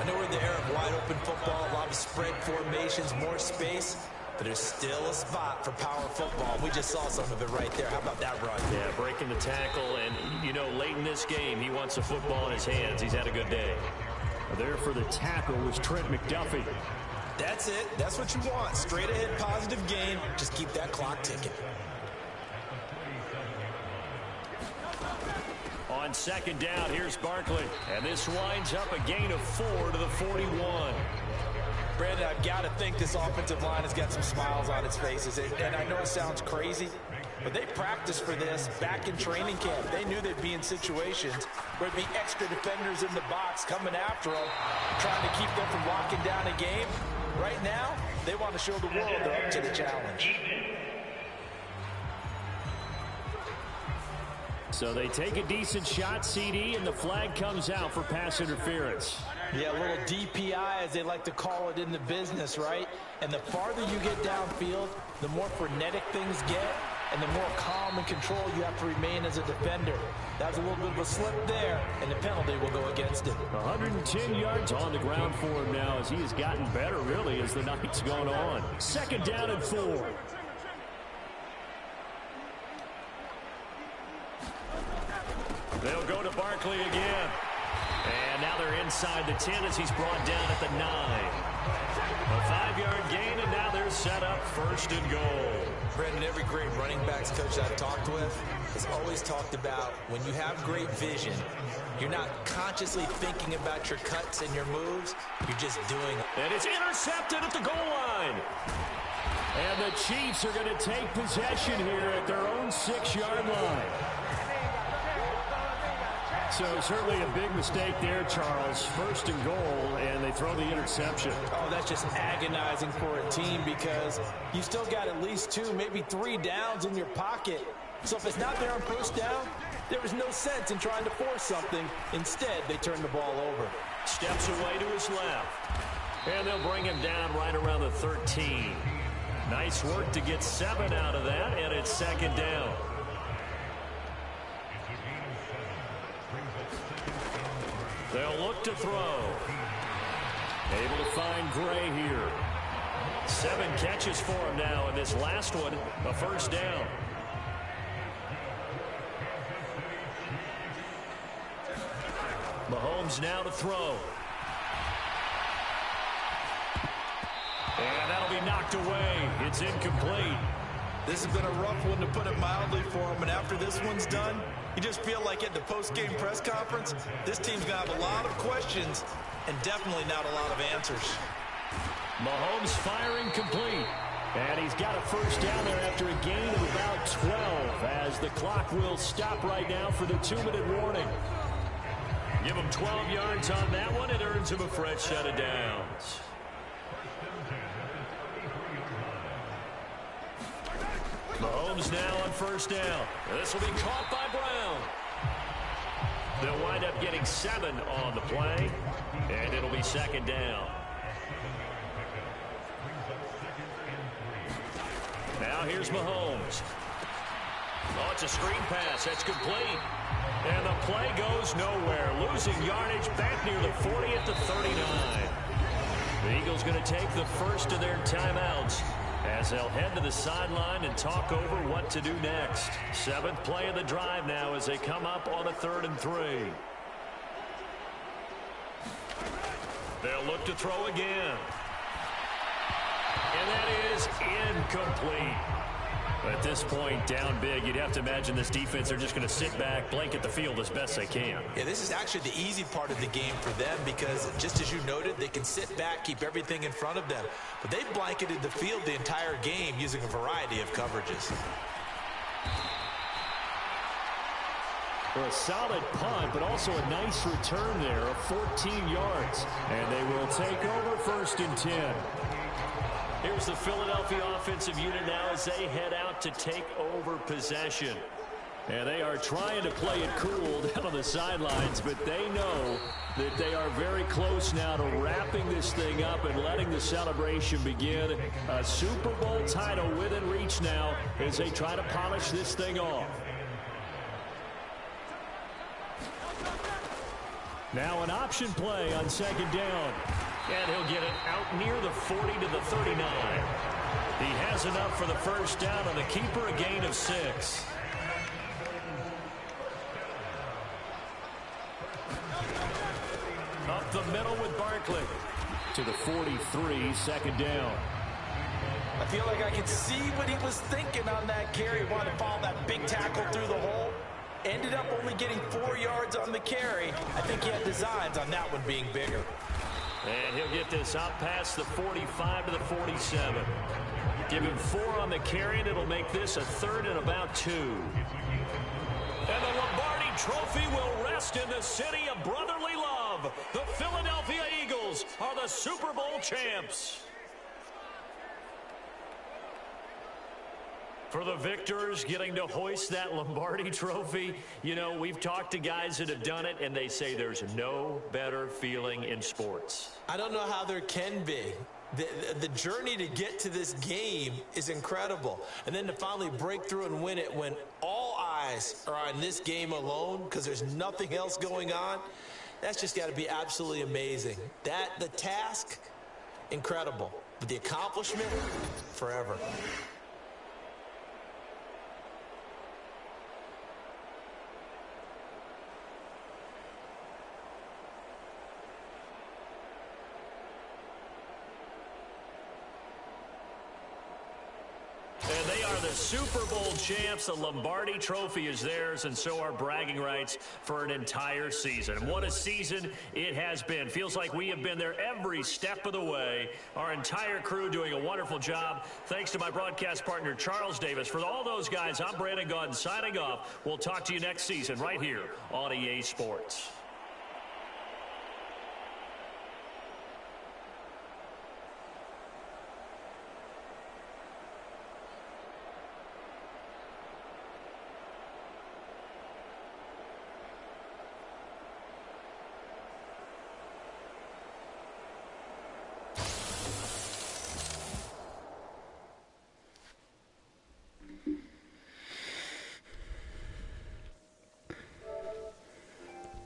I know we're in the era of wide open football, a lot of spread formations, more space, but there's still a spot for power football. We just saw some of it right there. How about that run? Yeah, breaking the tackle, and, you know, late in this game, he wants the football in his hands. He's had a good day. There for the tackle was Trent McDuffie. That's it. That's what you want. Straight ahead, positive gain. Just keep that clock ticking. On 2nd down, here's Barkley. And this winds up a gain of 4 to the 41. Brandon, I've got to think this offensive line has got some smiles on its faces. And I know it sounds crazy, but they practiced for this back in training camp. They knew they'd be in situations where there'd be extra defenders in the box coming after them, trying to keep them from locking down a game. Right now, they want to show the world they're up to the challenge. So they take a decent shot, CD, and the flag comes out for pass interference. Yeah, a little DPI, as they like to call it in the business, right? And the farther you get downfield, the more frenetic things get, and the more calm and control you have to remain as a defender. That was a little bit of a slip there, and the penalty will go against it. 110 yards on the ground for him now as he has gotten better, really, as the night's gone on. 2nd down and 4. They'll go to Barkley again. And now they're inside the 10 as he's brought down at the 9. A 5-yard gain, and now they're set up 1st and goal. Brandon, every great running backs coach I've talked with has always talked about when you have great vision, you're not consciously thinking about your cuts and your moves, you're just doing it. And it's intercepted at the goal line. And the Chiefs are going to take possession here at their own 6-yard line. So certainly a big mistake there, Charles. 1st and goal, and they throw the interception. Oh, that's just agonizing for a team because you still got at least 2, maybe 3 downs in your pocket. So if it's not there on 1st down, there was no sense in trying to force something. Instead, they turn the ball over. Steps away to his left. And they'll bring him down right around the 13. Nice work to get 7 out of that, and it's second down. They'll look to throw. Able to find Gray here. 7 catches for him now, and this last one, a first down. Mahomes now to throw. And that'll be knocked away. It's incomplete. This has been a rough one, to put it mildly, for him. And after this one's done, you just feel like at the post-game press conference, this team's going to have a lot of questions and definitely not a lot of answers. Mahomes firing complete. And he's got a first down there after a gain of about 12, as the clock will stop right now for the 2-minute warning. Give him 12 yards on that one. It earns him a fresh set of downs. Mahomes now on first down. This will be caught by Brown. They'll wind up getting 7 on the play, and it'll be second down. Now here's Mahomes. Oh, it's a screen pass. That's complete. And the play goes nowhere. Losing yardage back near the 40 at the 39. The Eagles going to take the first of their timeouts as they'll head to the sideline and talk over what to do next. 7th play of the drive now as they come up on a 3rd and 3. They'll look to throw again. And that is incomplete. At this point, down big, you'd have to imagine this defense are just going to sit back, blanket the field as best they can. Yeah, this is actually the easy part of the game for them because, just as you noted, they can sit back, keep everything in front of them. But they've blanketed the field the entire game using a variety of coverages. For a solid punt, but also a nice return there of 14 yards. And they will take over 1st and 10. Here's the Philadelphia offensive unit now as they head out to take over possession. And they are trying to play it cool down on the sidelines, but they know that they are very close now to wrapping this thing up and letting the celebration begin. A Super Bowl title within reach now as they try to polish this thing off. Now an option play on 2nd down. And he'll get it out near the 40 to the 39. He has enough for the first down on the keeper, a gain of 6. Up the middle with Barkley. To the 43, 2nd down. I feel like I can see what he was thinking on that carry. Wanted to follow that big tackle through the hole. Ended up only getting 4 yards on the carry. I think he had designs on that one being bigger. And he'll get this out past the 45 to the 47. Give him 4 on the carry, and it'll make this a 3rd and about 2. And the Lombardi Trophy will rest in the city of brotherly love. The Philadelphia Eagles are the Super Bowl champs. For the victors getting to hoist that Lombardi Trophy, you know, we've talked to guys that have done it, and they say there's no better feeling in sports. I don't know how there can be. The journey to get to this game is incredible. And then to finally break through and win it when all eyes are on this game alone because there's nothing else going on, that's just got to be absolutely amazing. The task, incredible. But the accomplishment, forever. And they are the Super Bowl champs. The Lombardi Trophy is theirs, and so are bragging rights for an entire season. And what a season it has been. Feels like we have been there every step of the way. Our entire crew doing a wonderful job. Thanks to my broadcast partner, Charles Davis. For all those guys, I'm Brandon Gaudin signing off. We'll talk to you next season right here on EA Sports.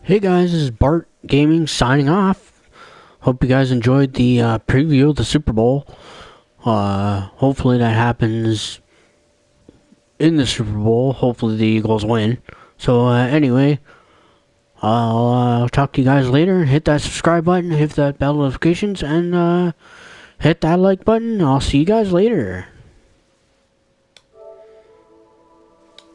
Hey guys, this is Bart Gaming signing off. Hope you guys enjoyed the preview of the Super Bowl. Hopefully that happens in the Super Bowl. Hopefully the Eagles win. So anyway, I'll talk to you guys later. Hit that subscribe button, hit that bell notifications, and hit that like button. I'll see you guys later.